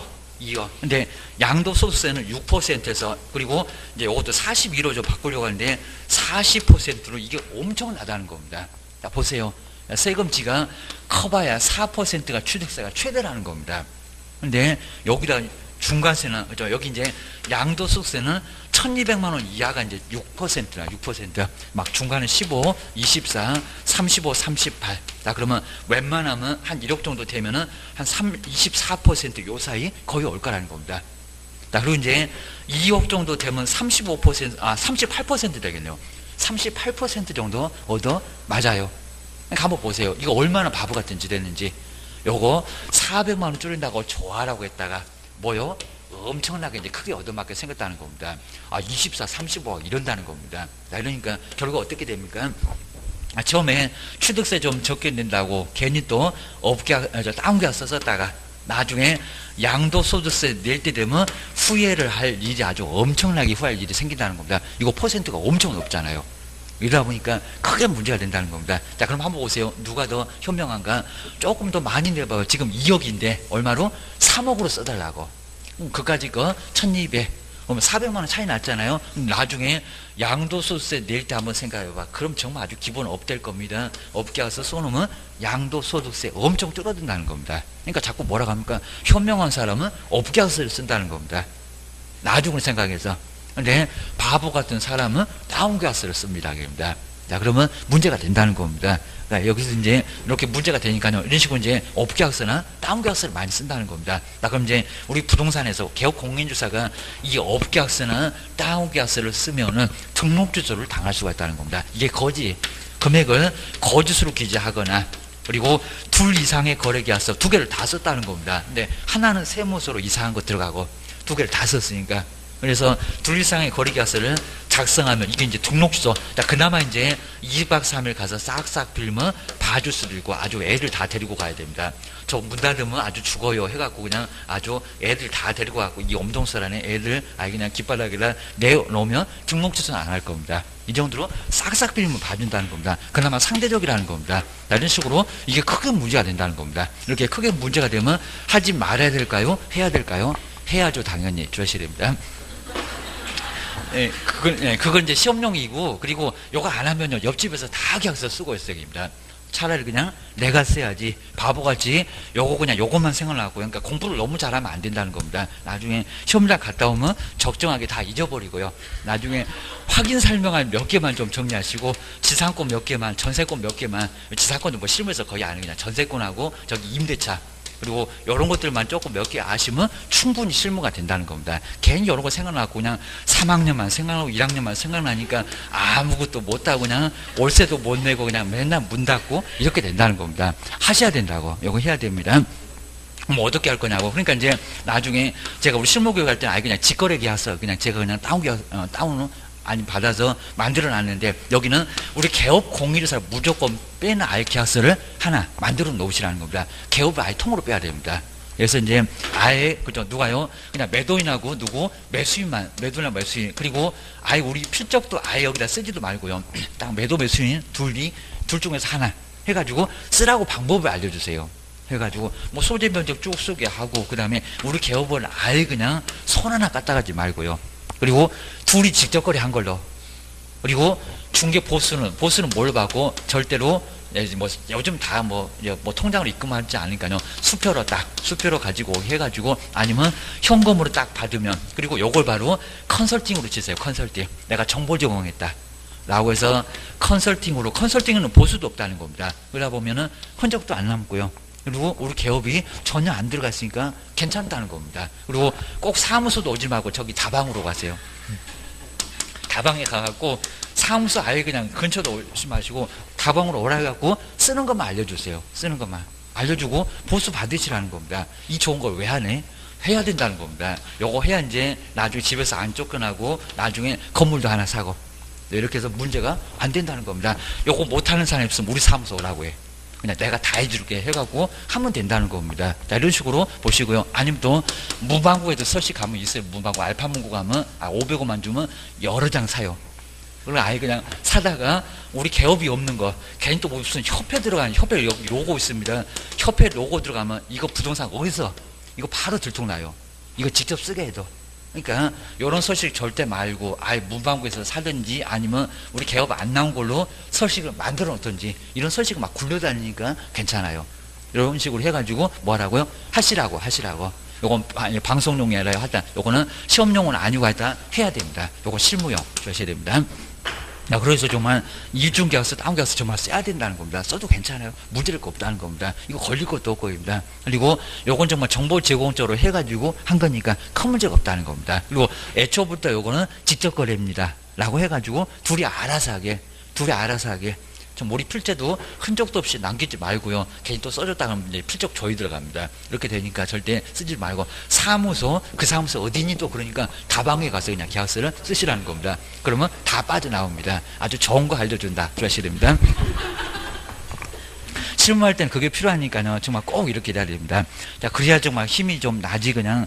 근데 양도소득세는 6%에서 그리고 이제 이것도 41호 좀 바꾸려고 하는데 40%로 이게 엄청나다는 겁니다. 자, 보세요. 세금지가 커봐야 4%가 취득세가 최대라는 겁니다. 근데 여기다 중간세는 그죠? 여기 이제 양도소득세는 1200만 원 이하가 이제 6%나 6%. 막 중간에 15, 24, 35, 38. 자, 그러면 웬만하면 한 1억 정도 되면은 한 24%요 사이 거의 올 거라는 겁니다. 자, 그리고 이제 2억 정도 되면 38% 되겠네요. 38% 정도 얻어 맞아요. 그러니까 한번 보세요. 이거 얼마나 바보 같은 짓 했는지. 요거 400만 원 줄인다고 좋아라고 했다가 뭐요? 엄청나게 이제 크게 얻어맞게 생겼다는 겁니다. 24, 35억 이런다는 겁니다. 자, 이러니까 결국 어떻게 됩니까? 처음에 취득세 좀 적게 낸다고 괜히 또 다운계약 썼다가 나중에 양도소득세 낼 때 되면 후회를 할 일이 아주 엄청나게 후회할 일이 생긴다는 겁니다. 이거 퍼센트가 엄청 높잖아요. 이러다 보니까 크게 문제가 된다는 겁니다. 자, 그럼 한번 보세요. 누가 더 현명한가? 조금 더 많이 내봐요. 지금 2억인데 얼마로? 3억으로 써달라고. 그까지 거 1200. 그러면 400만 원 차이 났잖아요. 나중에 양도소득세 낼 때 한번 생각해봐. 그럼 정말 아주 기분 업될 겁니다. 업계 와서 쏘놓으면 양도소득세 엄청 줄어든다는 겁니다. 그러니까 자꾸 뭐라고 합니까? 현명한 사람은 업계 와서 쓴다는 겁니다. 나중을 생각해서. 근데 바보 같은 사람은 다운계약서를 씁니다. 자, 그러면 문제가 된다는 겁니다. 그러니까 여기서 이제 이렇게 문제가 되니까요. 이런 식으로 이제 업계약서나 다운계약서를 많이 쓴다는 겁니다. 자, 그럼 이제 우리 부동산에서 개업 공인주사가 이 업계약서나 다운계약서를 쓰면은 등록주소를 당할 수가 있다는 겁니다. 이게 금액을 거짓으로 기재하거나 그리고 둘 이상의 거래계약서 2개를 다 썼다는 겁니다. 근데 하나는 세무서로 이상한 거 들어가고 2개를 다 썼으니까 그래서 둘 이상의 거래계약서를 작성하면 이게 이제 등록주소. 그나마 이제 2박 3일 가서 싹싹 빌면 봐줄 수도 있고 아주 애들 다 데리고 가야 됩니다. 저 문 닫으면 아주 죽어요 해갖고 그냥 아주 애들 다 데리고 가고 이 엄동설 안에 애들 그냥 깃바닥에다 내놓으면 등록주소는 안 할 겁니다. 이 정도로 싹싹 빌면 봐준다는 겁니다. 그나마 상대적이라는 겁니다. 이런 식으로 이게 크게 문제가 된다는 겁니다. 이렇게 크게 문제가 되면 하지 말아야 될까요? 해야 될까요? 해야죠. 당연히 주셔야 됩니다. 그건 이제 시험용이고, 그리고 요거 안 하면요, 옆집에서 다 계약서 쓰고 있어요, 입니다. 차라리 그냥 내가 써야지, 바보같이 요거 그냥 요것만 생각나고, 그러니까 공부를 너무 잘하면 안 된다는 겁니다. 나중에 시험장 갔다 오면 적정하게 다 잊어버리고요. 나중에 확인 설명할 몇 개만 좀 정리하시고, 지상권 몇 개만, 전세권 몇 개만, 지상권은 뭐 실무에서 거의 안 해요. 그냥 전세권하고 저기 임대차. 그리고 이런 것들만 조금 몇 개 아시면 충분히 실무가 된다는 겁니다. 괜히 이런 거 생각나고 그냥 3학년만 생각나고 1학년만 생각나니까 아무것도 못하고 그냥 월세도 못 내고 그냥 맨날 문 닫고 이렇게 된다는 겁니다. 하셔야 된다고. 이거 해야 됩니다. 그럼 어떻게 할 거냐고. 그러니까 이제 나중에 제가 우리 실무교육 할 때는 그냥 직거래 계약서 그냥 제가 그냥 다운을 받아서 만들어 놨는데, 여기는 우리 개업 공인주사 무조건 빼는 아예 계약서를 하나 만들어 놓으시라는 겁니다. 개업을 아예 통으로 빼야 됩니다. 그래서 이제 아예 누가요? 그냥 매도인하고 누구 매수인만, 매도나 매수인, 그리고 아예 우리 필적도 아예 여기다 쓰지도 말고요. 딱 매도 매수인 둘 중에서 하나 해가지고 쓰라고 방법을 알려주세요. 해가지고 뭐 소재 면적 쭉 쓰게 하고, 그 다음에 우리 개업을 아예 그냥 손 하나 까딱하지 말고요. 그리고 둘이 직접 거래한 걸로. 그리고 중개 보수는 뭘 받고 절대로 뭐 요즘 다 뭐 통장으로 입금하지 않으니까요. 수표로 가지고 해가지고, 아니면 현금으로 딱 받으면, 그리고 요걸 바로 컨설팅으로 치세요. 컨설팅. 내가 정보 제공했다 라고 해서 컨설팅은 보수도 없다는 겁니다. 그러다 보면은 흔적도 안 남고요. 그리고 우리 개업이 전혀 안 들어갔으니까 괜찮다는 겁니다. 그리고 꼭 사무소도 오지 말고 저기 다방으로 가세요. 다방에 가갖고 사무소 아예 그냥 근처도 오지 마시고 다방으로 오라 해갖고 쓰는 것만 알려주세요. 쓰는 것만 알려주고 보수 받으시라는 겁니다. 이 좋은 걸 왜 하네? 해야 된다는 겁니다. 요거 해야 이제 나중에 집에서 안 쫓겨나고 나중에 건물도 하나 사고 이렇게 해서 문제가 안 된다는 겁니다. 요거 못하는 사람이 있으면 우리 사무소 오라고 해. 그냥 내가 다 해줄게 해갖고 하면 된다는 겁니다. 자, 이런 식으로 보시고요. 아니면 또 문방구에도 서식 가면 있어요. 문방구 알파문구 가면 500원만 주면 여러 장 사요. 그걸 아예 그냥 사다가 우리 개업이 없는 거, 괜히 또 무슨 협회 들어가는, 협회 여기 로고 있습니다. 협회 로고 들어가면 이거 부동산 어디서 이거 바로 들통나요. 이거 직접 쓰게 해도. 그러니까 이런 서식 절대 말고 아예 문방구에서 사든지, 아니면 우리 개업 안 나온 걸로 서식을 만들어 놓든지, 이런 서식을 막 굴려다니니까 괜찮아요. 이런 식으로 해가지고 뭐라고요? 하시라고. 요건 방송용이 아니라 하여튼 요거는 시험용은 아니고 하여튼 해야 됩니다. 요건 실무용 주셔야 됩니다. 그래서 정말 이중계약서, 다운계약서 정말 써야 된다는 겁니다. 써도 괜찮아요. 문제될 거 없다는 겁니다. 이거 걸릴 것도 없고입니다. 그리고 요건 정말 정보 제공적으로 해가지고 한 거니까 큰 문제가 없다는 겁니다. 그리고 애초부터 요거는 직접거래입니다. 라고 해가지고 둘이 알아서 하게. 좀 우리 필체도 흔적도 없이 남기지 말고요. 괜히 또 써줬다 하면 이제 필적 조회 들어갑니다. 이렇게 되니까 절대 쓰지 말고 사무소, 그 사무소 어디니 또 그러니까 다방에 가서 그냥 계약서를 쓰시라는 겁니다. 그러면 다 빠져나옵니다. 아주 좋은 거 알려준다. 주셔야 됩니다. 실무할 때는 그게 필요하니까요. 정말 꼭 이렇게 해야 됩니다. 자, 그래야 정말 힘이 좀 나지 그냥.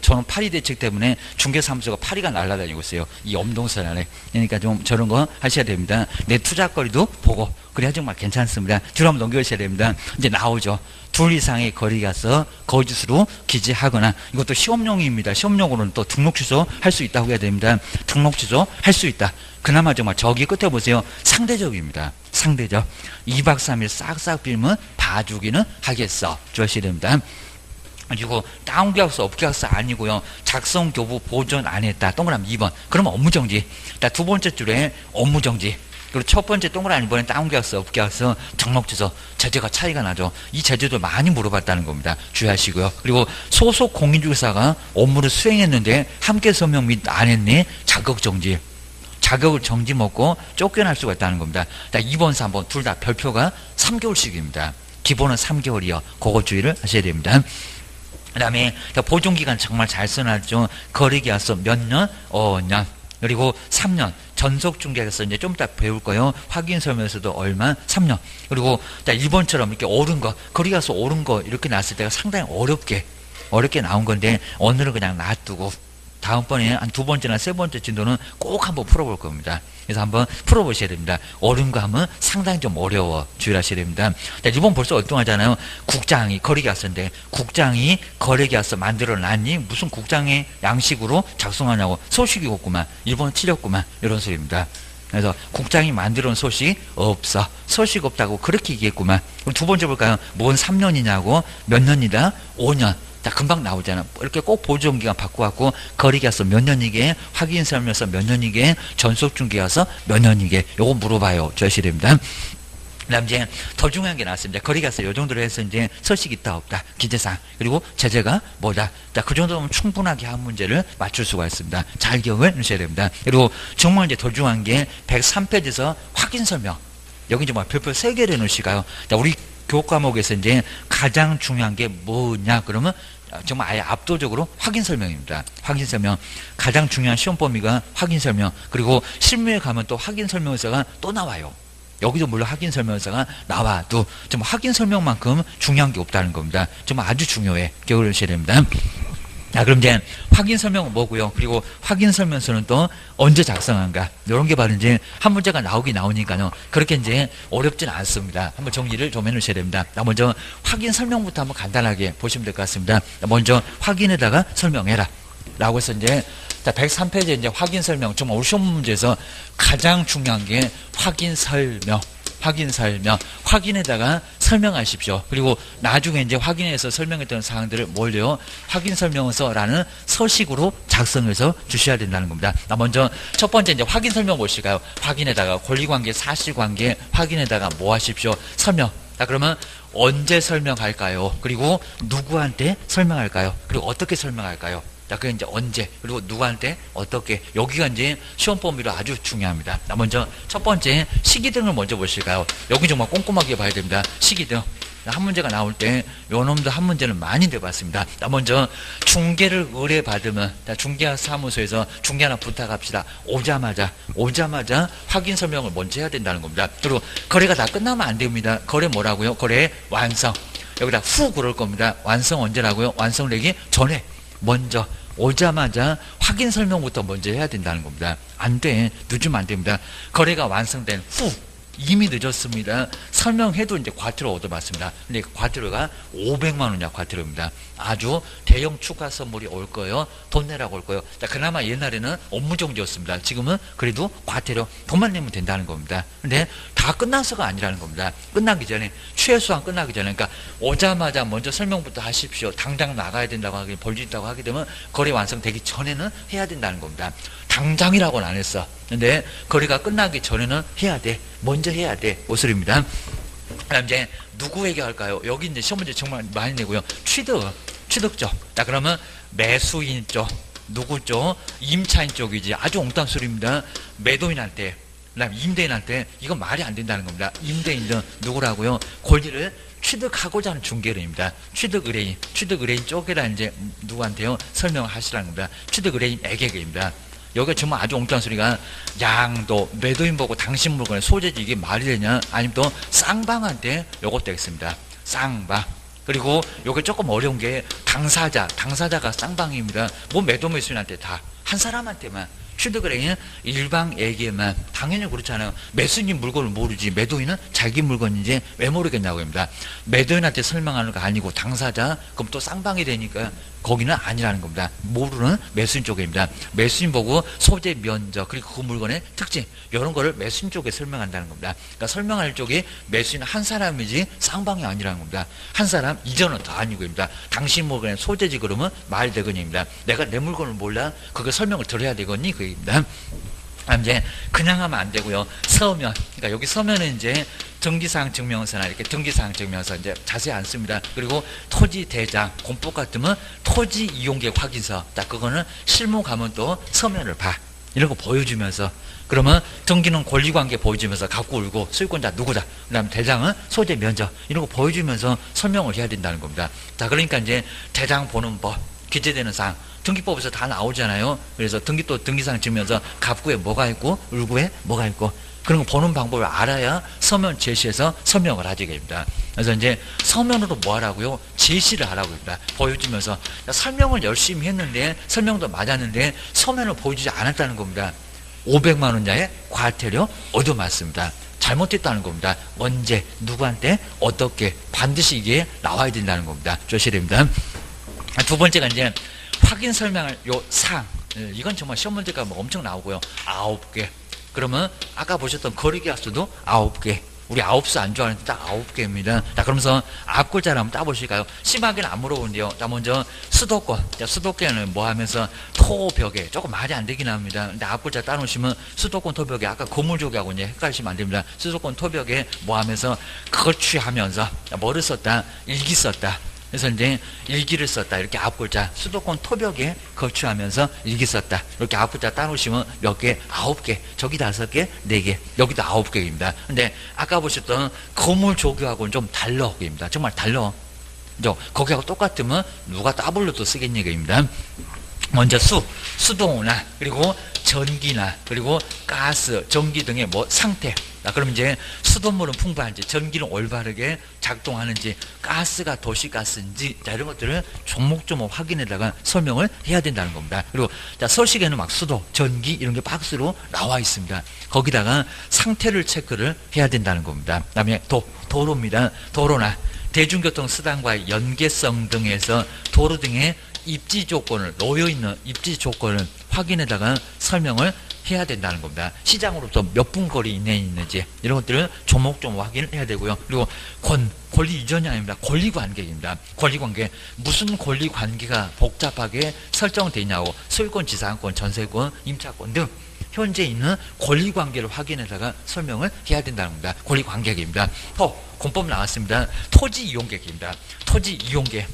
저는 파리 대책 때문에 중개사무소가 파리가 날아다니고 있어요. 이 엄동선 안에. 그러니까 좀 저런 거 하셔야 됩니다. 내 투자거리도 보고. 그래야 정말 괜찮습니다. 뒤로 한번 넘겨주셔야 됩니다. 이제 나오죠. 둘 이상의 거리가서 거짓으로 기재하거나 이것도 시험용입니다. 시험용으로는 또 등록 취소 할 수 있다고 해야 됩니다. 등록 취소 할 수 있다. 그나마 정말 저기 끝에 보세요. 상대적입니다. 상대적. 2박 3일 싹싹 빌면 봐주기는 하겠어. 주셔야 됩니다. 그리고 다운계약서, 업계약서 아니고요. 작성 교부 보존 안 했다. 동그라미 2번. 그러면 업무정지. 두 번째 줄에 업무정지. 그리고 첫 번째 동그라미 2번에 다운계약서, 업계약서, 등록취소. 제재가 차이가 나죠. 이 제재도 많이 물어봤다는 겁니다. 주의하시고요. 그리고 소속 공인중개사가 업무를 수행했는데 함께 서명 및 안 했네. 자격정지. 자격을 정지 먹고 쫓겨날 수가 있다는 겁니다. 자, 2번, 3번 둘 다 별표가 3개월씩입니다. 기본은 3개월이요. 그거 주의를 하셔야 됩니다. 그 다음에 보존기간 정말 잘 써놨죠. 거래계약서 몇 년? 5년. 그리고 3년. 전속중개에서 이제 좀 이따 배울 거예요. 확인서면서도 얼마? 3년. 그리고 1번처럼 이렇게 옳은 거, 거래계약서 옳은 거 이렇게 나왔을 때가 상당히 어렵게 나온 건데 오늘은 그냥 놔두고 다음번에 한 두 번째나 세 번째 진도는 꼭 한번 풀어볼 겁니다. 그래서 한번 풀어보셔야 됩니다. 어려운 거 하면 상당히 좀 어려워. 주의하셔야 됩니다. 자, 이번 벌써 엉뚱하잖아요. 국장이 거래계약서인데 국장이 거래계약서 만들어놨니? 무슨 국장의 양식으로 작성하냐고. 소식이 없구만. 일본은 틀렸구만. 이런 소리입니다. 그래서 국장이 만들어놓은 소식 없어. 소식 없다고 그렇게 얘기했구만. 그럼 두 번째 볼까요? 뭔 3년이냐고. 몇 년이다? 5년. 자, 금방 나오잖아. 이렇게 꼭 보존기간 바꿔갖고 거래계약서 몇 년이게, 확인설명서 몇 년이게, 전속중개약서 몇 년이게. 요거 물어봐요. 주셔야 됩니다. 그 다음 이제 더 중요한 게 나왔습니다. 거래계약서 요 정도로 해서 이제 서식 있다 없다. 기재사항. 그리고 제재가 뭐다. 자, 그 정도면 충분하게 한 문제를 맞출 수가 있습니다. 잘 기억을 하셔야 됩니다. 그리고 정말 이제 더 중요한 게 103페이지에서 확인설명. 여기 이제 뭐 별표 3개를 넣으시가요. 자, 우리 교과목에서 이제 가장 중요한 게 뭐냐 그러면 정말 아예 압도적으로 확인설명입니다. 확인설명. 가장 중요한 시험 범위가 확인설명. 그리고 실무에 가면 또 확인설명서가 또 나와요. 여기도 물론 확인설명서가 나와도 좀 확인설명만큼 중요한 게 없다는 겁니다. 정말 아주 중요해. 기억을 하셔야 됩니다. 자, 그럼 이제 확인설명은 뭐고요? 그리고 확인설명서는 또 언제 작성한가? 이런 게 바로 이제 한 문제가 나오니까요. 그렇게 이제 어렵진 않습니다. 한번 정리를 좀 해놓으셔야 됩니다. 먼저 확인설명부터 한번 간단하게 보시면 될 것 같습니다. 먼저 확인에다가 설명해라. 라고 해서 이제 103페이지에 이제 확인설명. 정말 우리 시험 문제에서 가장 중요한 게 확인설명. 확인에다가 설명하십시오. 그리고 나중에 이제 확인해서 설명했던 사항들을 뭘요? 확인설명서라는 서식으로 작성해서 주셔야 된다는 겁니다. 먼저 첫 번째 이제 확인설명 보실까요? 확인에다가 권리관계, 사실관계, 확인에다가 뭐 하십시오? 설명. 자, 그러면 언제 설명할까요? 그리고 누구한테 설명할까요? 그리고 어떻게 설명할까요? 자, 그게 이제 언제, 그리고 누구한테, 어떻게. 여기가 이제 시험 범위로 아주 중요합니다. 먼저 첫 번째, 시기등을 먼저 보실까요? 여기 정말 꼼꼼하게 봐야 됩니다. 시기등. 한 문제가 나올 때, 요 놈도 한 문제는 많이 내봤습니다. 먼저, 중개를 의뢰받으면, 중개사무소에서 중개 하나 부탁합시다. 오자마자 확인 설명을 먼저 해야 된다는 겁니다. 그리고 거래가 다 끝나면 안 됩니다. 거래 뭐라고요? 거래 완성. 여기다 후 그럴 겁니다. 완성 언제라고요? 완성되기 전에. 먼저 오자마자 확인 설명부터 먼저 해야 된다는 겁니다. 안 돼. 늦으면 안 됩니다. 거래가 완성된 후 이미 늦었습니다. 설명해도 이제 과태료 얻어맞습니다. 근데 과태료가 500만 원이야, 과태료입니다. 아주 대형 추가 선물이 올 거예요. 돈 내라고 올 거예요. 자, 그나마 옛날에는 업무정지였습니다. 지금은 그래도 과태료 돈만 내면 된다는 겁니다. 근데 다 끝나서가 아니라는 겁니다. 끝나기 전에, 최소한 끝나기 전에, 그러니까 오자마자 먼저 설명부터 하십시오. 당장 나가야 된다고 하게, 벌주 있다고 하게 되면 거래 완성되기 전에는 해야 된다는 겁니다. 당장이라고는 안 했어. 근데 거래가 끝나기 전에는 해야 돼. 먼저 해야 돼. 모습입니다. 그다음 이제 누구에게 할까요? 여기 이제 시험 문제 정말 많이 내고요. 취득적. 자, 그러면 매수인 쪽, 누구 쪽? 임차인 쪽이지. 아주 옹딴 소리입니다. 매도인한테, 그다음 임대인한테 이건 말이 안 된다는 겁니다. 임대인은 누구라고요? 권리를 취득하고자 하는 중개인입니다. 취득 의뢰인 쪽에다 이제 누구한테요? 설명을 하시라는 겁니다. 취득 의뢰인에게입니다. 여기가 정말 아주 엉뚱한 소리가, 양도 매도인 보고 당신 물건의 소재지 이게 말이 되냐? 아니면 또 쌍방한테 요것 되겠습니다. 쌍방. 그리고 요게 조금 어려운 게 당사자가 쌍방입니다. 뭐 매도 매수인한테 다 한 사람한테만, 취득의뢰인은 일방에게만. 당연히 그렇잖아요. 매수인 물건을 모르지 매도인은 자기 물건인지 왜 모르겠냐고 합니다. 매도인한테 설명하는 거 아니고 당사자, 그럼 또 쌍방이 되니까 거기는 아니라는 겁니다. 모르는 매수인 쪽입니다. 매수인 보고 소재 면적, 그리고 그 물건의 특징, 이런 거를 매수인 쪽에 설명한다는 겁니다. 그러니까 설명할 쪽이 매수인 한 사람이지 쌍방이 아니라는 겁니다. 한 사람 이전은 더 아니고입니다. 당신 물건의 소재지 그러면 말 되거니입니다. 내가 내 물건을 몰라? 그거 설명을 들어야 되거니? 그입니다. 이제 그냥 하면 안 되고요. 서면, 그러니까 여기 서면은 이제 등기사항 증명서나 이렇게 등기사항 증명서 이제 자세히 안 씁니다. 그리고 토지 대장, 공법 같으면 토지 이용계획 확인서. 딱 그거는 실무 가면 또 서면을 봐. 이런 거 보여주면서, 그러면 등기는 권리관계 보여주면서 갖고 울고 소유권자 누구다. 그 다음에 대장은 소재 면적, 이런 거 보여주면서 설명을 해야 된다는 겁니다. 자, 그러니까 이제 대장 보는 법, 기재되는 사항, 등기법에서 다 나오잖아요. 그래서 등기사항 증명서 갑구에 뭐가 있고 울구에 뭐가 있고, 그런 거 보는 방법을 알아야 서면 제시해서 설명을 하게 됩니다. 그래서 이제 서면으로 뭐 하라고요? 제시를 하라고 합니다. 보여주면서. 설명을 열심히 했는데, 설명도 맞았는데 서면을 보여주지 않았다는 겁니다. 500만 원 이하의 과태료 얻어맞습니다. 잘못했다는 겁니다. 언제, 누구한테, 어떻게, 반드시 이게 나와야 된다는 겁니다. 조셔야 됩니다. 두 번째가 이제 확인 설명할 요 사항. 이건 정말 시험 문제가 뭐 엄청 나오고요. 9개. 그러면 아까 보셨던 거래계약서도 9개. 우리 9수 안 좋아하는데 딱 9개입니다. 자, 그러면서 앞글자를 한번 따보실까요? 심하게는 안 물어보는데요. 자, 먼저 수도권. 자, 수도권은 뭐 하면서 토벽에, 조금 말이 안 되긴 합니다. 근데 앞글자 따놓으시면 수도권 토벽에, 아까 건물조개하고 이제 헷갈리시면 안 됩니다. 수도권 토벽에 뭐 하면서 거취하면서, 뭐를 썼다? 일기 썼다. 그래서 이제 일기를 썼다. 이렇게 앞글자, 수도권 토벽에 거주하면서 일기 썼다. 이렇게 앞글자 따놓으시면 몇 개? 9개. 저기 5개, 4개. 여기도 9개입니다. 근데 아까 보셨던 건물 조교하고는 좀 달러. 입니다. 정말 달러. 거기하고 똑같으면 누가 더블로도 쓰겠니? 입니다. 먼저 수도나, 그리고 전기나, 그리고 가스, 전기 등의 뭐 상태. 그럼 이제 수돗물은 풍부한지, 전기는 올바르게 작동하는지, 가스가 도시가스인지, 자, 이런 것들을 조목조목 확인해다가 설명을 해야 된다는 겁니다. 그리고 자, 서식에는 막 수도, 전기 이런 게 박스로 나와 있습니다. 거기다가 상태를 체크를 해야 된다는 겁니다. 그 다음에 도로입니다. 도로나 대중교통 수단과의 연계성 등에서 도로 등의 입지 조건을, 놓여있는 입지 조건을 확인해다가 설명을 해야 된다는 겁니다. 시장으로부터 몇 분 거리 이내에 있는지, 이런 것들을 조목조목 확인을 해야 되고요. 그리고 권리 이전이 아닙니다. 권리관계입니다. 권리관계. 무슨 권리관계가 복잡하게 설정되어 있냐고, 소유권, 지상권, 전세권, 임차권 등 현재 있는 권리관계를 확인해다가 설명을 해야 된다는 겁니다. 권리관계입니다. 공법 나왔습니다. 토지이용계획입니다. 토지이용계.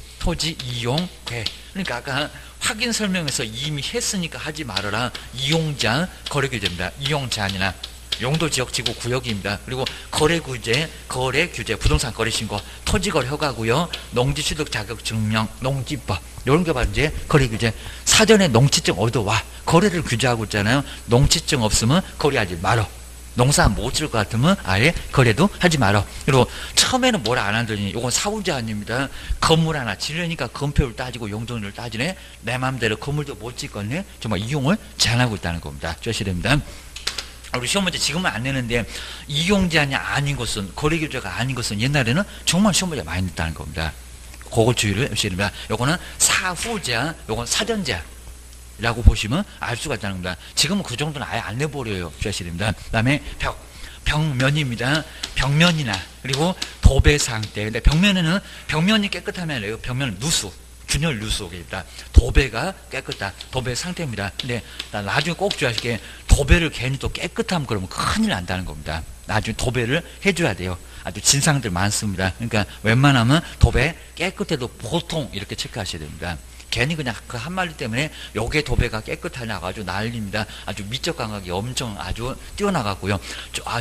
그러니까 아까 확인 설명에서 이미 했으니까 하지 말아라. 이용제한 거래규제입니다. 이용제한이나 용도지역 지구 구역입니다. 그리고 거래규제, 부동산 거래신고, 토지거래 허가고요, 농지취득 자격 증명, 농지법, 이런 게 바로 이제 거래규제. 사전에 농지증 얻어와. 거래를 규제하고 있잖아요. 농지증 없으면 거래하지 말어. 농사 못 지을 것 같으면 아예 거래도 하지 말어. 그리고 처음에는 뭘 안 하더니, 이건 사후제한입니다. 건물 하나 지으려니까 건표를 따지고 용도를 따지네. 내 마음대로 건물도 못 짓겠네. 정말 이용을 제한하고 있다는 겁니다. 조셔야 됩니다. 우리 시험 문제 지금은 안 내는데 이용제한이 아닌 것은 거래규제가 아닌 것은 옛날에는 정말 시험 문제 많이 냈다는 겁니다. 그거 주의를 해주셔야 됩니다. 요거는 사후제한, 요건 사전제한이라고 보시면 알 수가 있다는 겁니다. 지금은 그 정도는 아예 안 내버려요. 주의하셔야 됩니다. 그 다음에 벽면입니다. 벽면이나 그리고 도배 상태. 근데 벽면이 깨끗하면 아니에요. 벽면은 누수. 균열 누수입니다. 도배가 깨끗하다. 도배 상태입니다. 근데 나중에 꼭 주의하실 게 도배를 괜히 또 깨끗하면 그러면 큰일 난다는 겁니다. 나중에 도배를 해줘야 돼요. 아주 진상들 많습니다. 그러니까 웬만하면 도배 깨끗해도 보통 이렇게 체크하셔야 됩니다. 괜히 그냥 그 한 마리 때문에 요게 도배가 깨끗하냐고 아주 난립니다. 아주 미적 감각이 엄청 아주 뛰어나갔고요.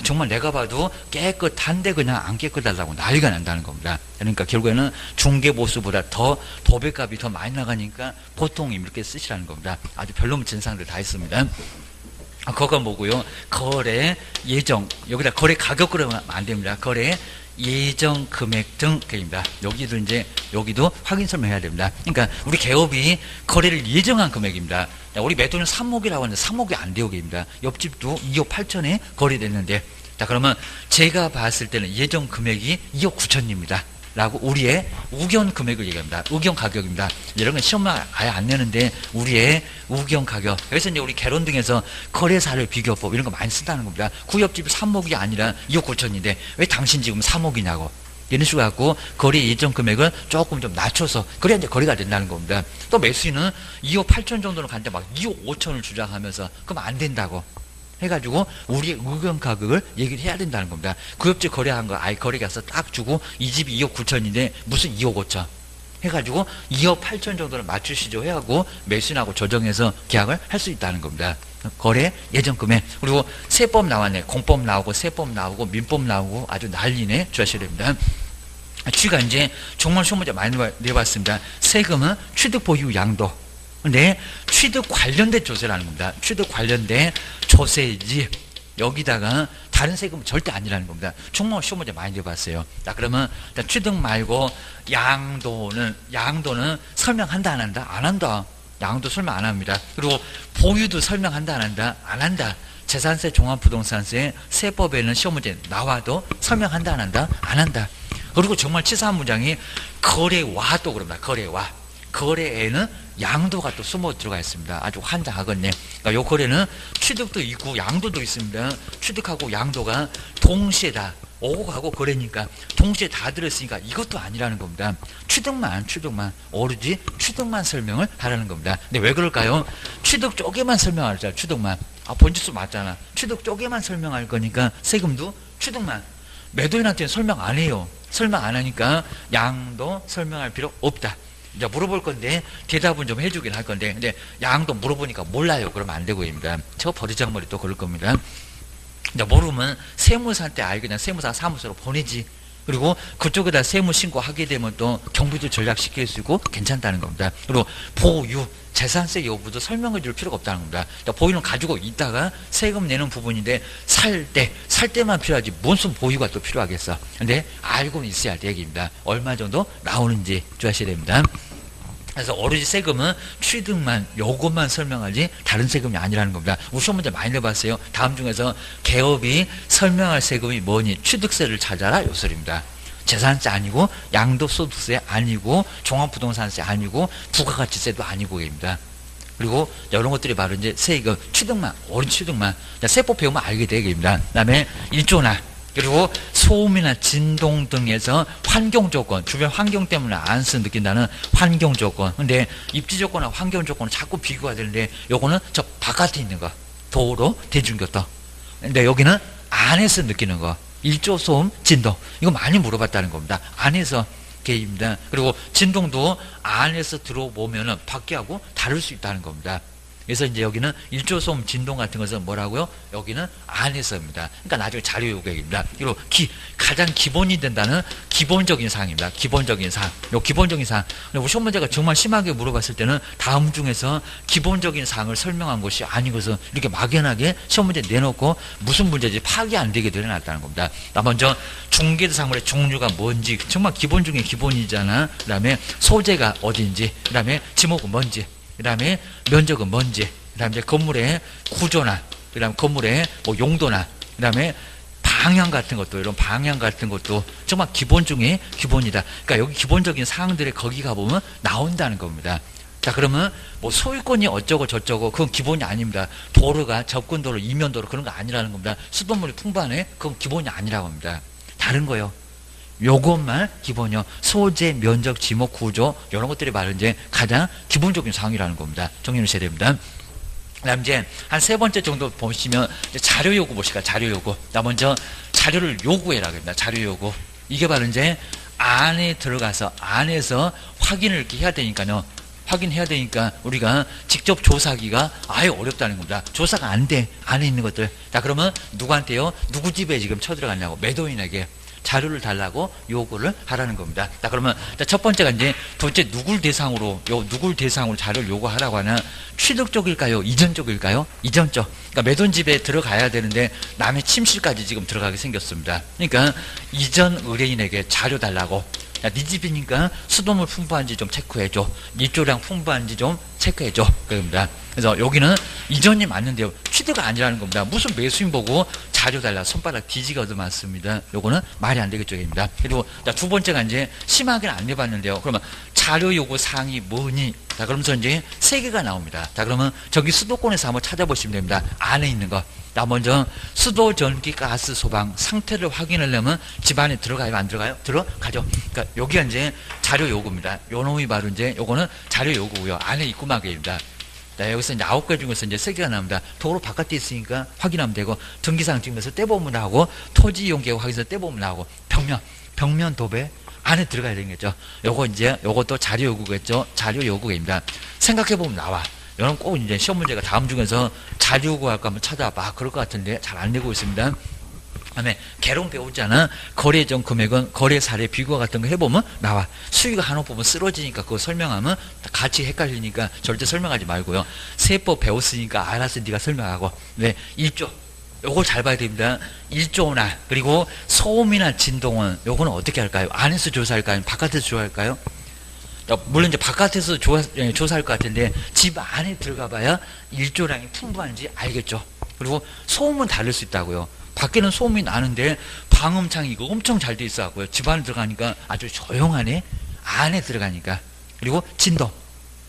정말 내가 봐도 깨끗한데 그냥 안 깨끗하다고 난리가 난다는 겁니다. 그러니까 결국에는 중개보수보다 더 도배값이 더 많이 나가니까 보통 이렇게 쓰시라는 겁니다. 아주 별놈 진상들 다 있습니다. 그거 뭐고요? 거래 예정, 여기다 거래 가격 그러면 안 됩니다. 거래 예정 금액 등입니다. 여기도 확인 설명해야 됩니다. 그러니까 우리 개업이 거래를 예정한 금액입니다. 우리 매도는 3억이라고 하는데 3억이 안 돼요. 입니다. 옆집도 2억 8천에 거래됐는데, 자, 그러면 제가 봤을 때는 예정 금액이 2억 9천입니다. 라고 우리의 우견 금액을 얘기합니다. 우견 가격입니다. 이런 건 시험만 아예 안 내는데 우리의 우견 가격. 그래서 이제 우리 개론 등에서 거래사를 비교법 이런 거 많이 쓴다는 겁니다. 구역집이 3억이 아니라 2억 9천인데 왜 당신 지금 3억이냐고. 이런 식으로 갖고 거래 예정 금액을 조금 좀 낮춰서 그래야 이제 거래가 된다는 겁니다. 또 매수인은 2억 8천 정도는 갔는데 막 2억 5천을 주장하면서 그럼 안 된다고. 해가지고 우리의 의견 가격을 얘기를 해야 된다는 겁니다. 구역지 거래한 거 아예 거래 가서 딱 주고 이 집이 2억 9천인데 무슨 2억 5천 해가지고 2억 8천 정도를 맞추시죠 해하고 매수인하고 조정해서 계약을 할 수 있다는 겁니다. 거래 예정금액. 그리고 세법 나왔네. 공법 나오고 세법 나오고 민법 나오고 아주 난리네. 주의하셔야 됩니다. 주의가 이제 정말 시험 문제 많이 내봤습니다. 세금은 취득 보유 양도. 근데 취득 관련된 조세라는 겁니다. 취득 관련된 조세지 여기다가 다른 세금은 절대 아니라는 겁니다. 정말 시험 문제 많이 내봤어요. 자, 그러면 취득 말고 양도는 설명한다 안 한다? 안 한다. 양도 설명 안 합니다. 그리고 보유도 설명한다 안 한다? 안 한다. 재산세 종합부동산세 세법에는 시험 문제 나와도 설명한다 안 한다? 안 한다. 그리고 정말 치사한 문장이 거래와 또 그럽니다. 거래와. 거래에는 양도가 또 숨어 들어가 있습니다. 아주 환장하겠네. 그러니까 요 거래는 취득도 있고 양도도 있습니다. 취득하고 양도가 동시에 다 오고 가고 거래니까 동시에 다 들었으니까 이것도 아니라는 겁니다. 취득만 오로지 취득만 설명을 하라는 겁니다. 근데 왜 그럴까요? 취득 쪽에만 설명하자. 취득만. 본지수 맞잖아. 취득 쪽에만 설명할 거니까 세금도 취득만. 매도인한테는 설명 안 해요. 설명 안 하니까 양도 설명할 필요 없다. 이제 물어볼 건데 대답은 좀 해주긴 할 건데 근데 양도 물어보니까 몰라요. 그러면 안 되고입니다. 저 버리장머리 또 그럴 겁니다. 이제 모르면 세무사한테 알겠냐. 세무사 사무소로 보내지. 그리고 그쪽에다 세무 신고하게 되면 또 경비도 전략시킬 수 있고 괜찮다는 겁니다. 그리고 보유, 재산세 여부도 설명해 줄 필요가 없다는 겁니다. 보유는 가지고 있다가 세금 내는 부분인데 살 때만 필요하지 무슨 보유가 또 필요하겠어. 근데 알고는 있어야 될 얘기입니다. 얼마 정도 나오는지 주의하셔야 됩니다. 그래서 오로지 세금은 취득만 요것만 설명하지 다른 세금이 아니라는 겁니다. 우리 시험 문제 많이 내봤어요. 다음 중에서 개업이 설명할 세금이 뭐니? 취득세를 찾아라 요 소리입니다. 재산세 아니고 양도소득세 아니고 종합부동산세 아니고 부가가치세도 아니고입니다. 그리고 이런 것들이 바로 이제 세금 취득만 오른 취득만 세법 배우면 알게 되겠습니다. 그다음에 일조나 그리고 소음이나 진동 등에서 환경 조건, 주변 환경 때문에 안쓰 느낀다는 환경 조건. 근데 입지 조건과 환경 조건은 자꾸 비교가 되는데 요거는 저 바깥에 있는 거. 도로, 대중교통. 근데 여기는 안에서 느끼는 거. 일조, 소음, 진동. 이거 많이 물어봤다는 겁니다. 안에서 개입니다. 그리고 진동도 안에서 들어보면은 밖에하고 다를 수 있다는 겁니다. 그래서 이제 여기는 일조소음 진동 같은 것은 뭐라고요? 여기는 안에서입니다. 그러니까 나중에 자료 요구입니다. 그리고 가장 기본이 된다는 기본적인 사항입니다. 기본적인 사항. 요 기본적인 사항. 우리 시험 문제가 정말 심하게 물어봤을 때는 다음 중에서 기본적인 사항을 설명한 것이 아니고서 이렇게 막연하게 시험 문제 내놓고 무슨 문제인지 파악이 안 되게 되어놨다는 겁니다. 먼저 중개사물의 종류가 뭔지 정말 기본 중에 기본이잖아. 그 다음에 소재가 어딘지, 그 다음에 지목은 뭔지, 그 다음에 면적은 뭔지, 그 다음에 건물의 구조나 그다음에 건물의 뭐 용도나 그다음에 방향 같은 것도 이런 방향 같은 것도 정말 기본 중에 기본이다. 그러니까 여기 기본적인 사항들이 거기 가보면 나온다는 겁니다. 자, 그러면 뭐 소유권이 어쩌고 저쩌고 그건 기본이 아닙니다. 도로가 접근도로 이면도로 그런 거 아니라는 겁니다. 수돗물이 풍부하네 그건 기본이 아니라고 합니다. 다른 거요. 요것만 기본이요. 소재, 면적, 지목, 구조 이런 것들이 바로 이제 가장 기본적인 사항이라는 겁니다. 정리를 해야 됩니다. 그다음 이제 한 세 번째 정도 보시면 이제 자료 요구 보실까요? 자료 요구. 나 먼저 자료를 요구해라 그럽니다. 자료 요구. 이게 바로 이제 안에 들어가서 안에서 확인을 이렇게 해야 되니까요. 확인해야 되니까 우리가 직접 조사하기가 아예 어렵다는 겁니다. 조사가 안 돼. 안에 있는 것들. 자, 그러면 누구한테요? 누구 집에 지금 쳐들어갔냐고. 매도인에게 자료를 달라고 요구를 하라는 겁니다. 자, 그러면 첫 번째가 이제 도대체 누굴 대상으로 자료를 요구하라고 하나? 취득 쪽일까요? 이전 쪽일까요? 이전 쪽. 그러니까 매도인 집에 들어가야 되는데 남의 침실까지 지금 들어가게 생겼습니다. 그러니까 이전 의뢰인에게 자료 달라고. 야, 네 집이니까 수돗물 풍부한지 좀 체크해줘. 입조량 풍부한지 좀 체크해줘. 그럽니다. 그래서 여기는 이전이 맞는데요. 취득가 아니라는 겁니다. 무슨 매수인 보고 자료 달라. 손바닥 뒤지가 얻어맞습니다. 요거는 말이 안 되겠죠. 입니다. 그리고 두 번째가 이제 심하게는 안 해봤는데요. 그러면 자료 요구 사항이 뭐니? 자, 그러면서 이제 세 개가 나옵니다. 자, 그러면 저기 수도권에서 한번 찾아보시면 됩니다. 안에 있는 거. 자, 먼저 수도, 전기, 가스, 소방 상태를 확인하려면 집 안에 들어가요? 안 들어가요? 들어가죠. 그러니까 여기가 이제 자료 요구입니다. 요 놈이 바로 이제 요거는 자료 요구고요. 안에 입구막입니다. 자, 여기서 이제 9개 중에서 이제 3개가 나옵니다. 도로 바깥에 있으니까 확인하면 되고, 등기사항 찍으면서 떼보면 나오고, 토지 이용 계획 확인해서 떼보면 나오고, 벽면 도배 안에 들어가야 되겠죠. 요것도 자료 요구겠죠. 자료 요구입니다. 생각해보면 나와. 여러분 꼭 이제 시험 문제가 다음 중에서 자료 요구할까 한번 찾아봐. 그럴 것 같은데 잘 안 내고 있습니다. 다음에 개론 배우잖아. 거래 예정 금액은 거래 사례 비교 같은 거 해보면 나와. 수익을 한호 보면 쓰러지니까 그거 설명하면 같이 헷갈리니까 절대 설명하지 말고요. 세법 배웠으니까 알아서 네가 설명하고. 네, 1조. 요걸 잘 봐야 됩니다. 1조나 그리고 소음이나 진동은 요거는 어떻게 할까요? 안에서 조사할까요? 바깥에서 조사할까요? 물론 이제 바깥에서 조사할 것 같은데 집 안에 들어가 봐야 일조량이 풍부한지 알겠죠. 그리고 소음은 다를 수 있다고요. 밖에는 소음이 나는데 방음창이 이거 엄청 잘 돼 있어갖고요. 집 안에 들어가니까 아주 조용하네. 안에 들어가니까. 그리고 진동.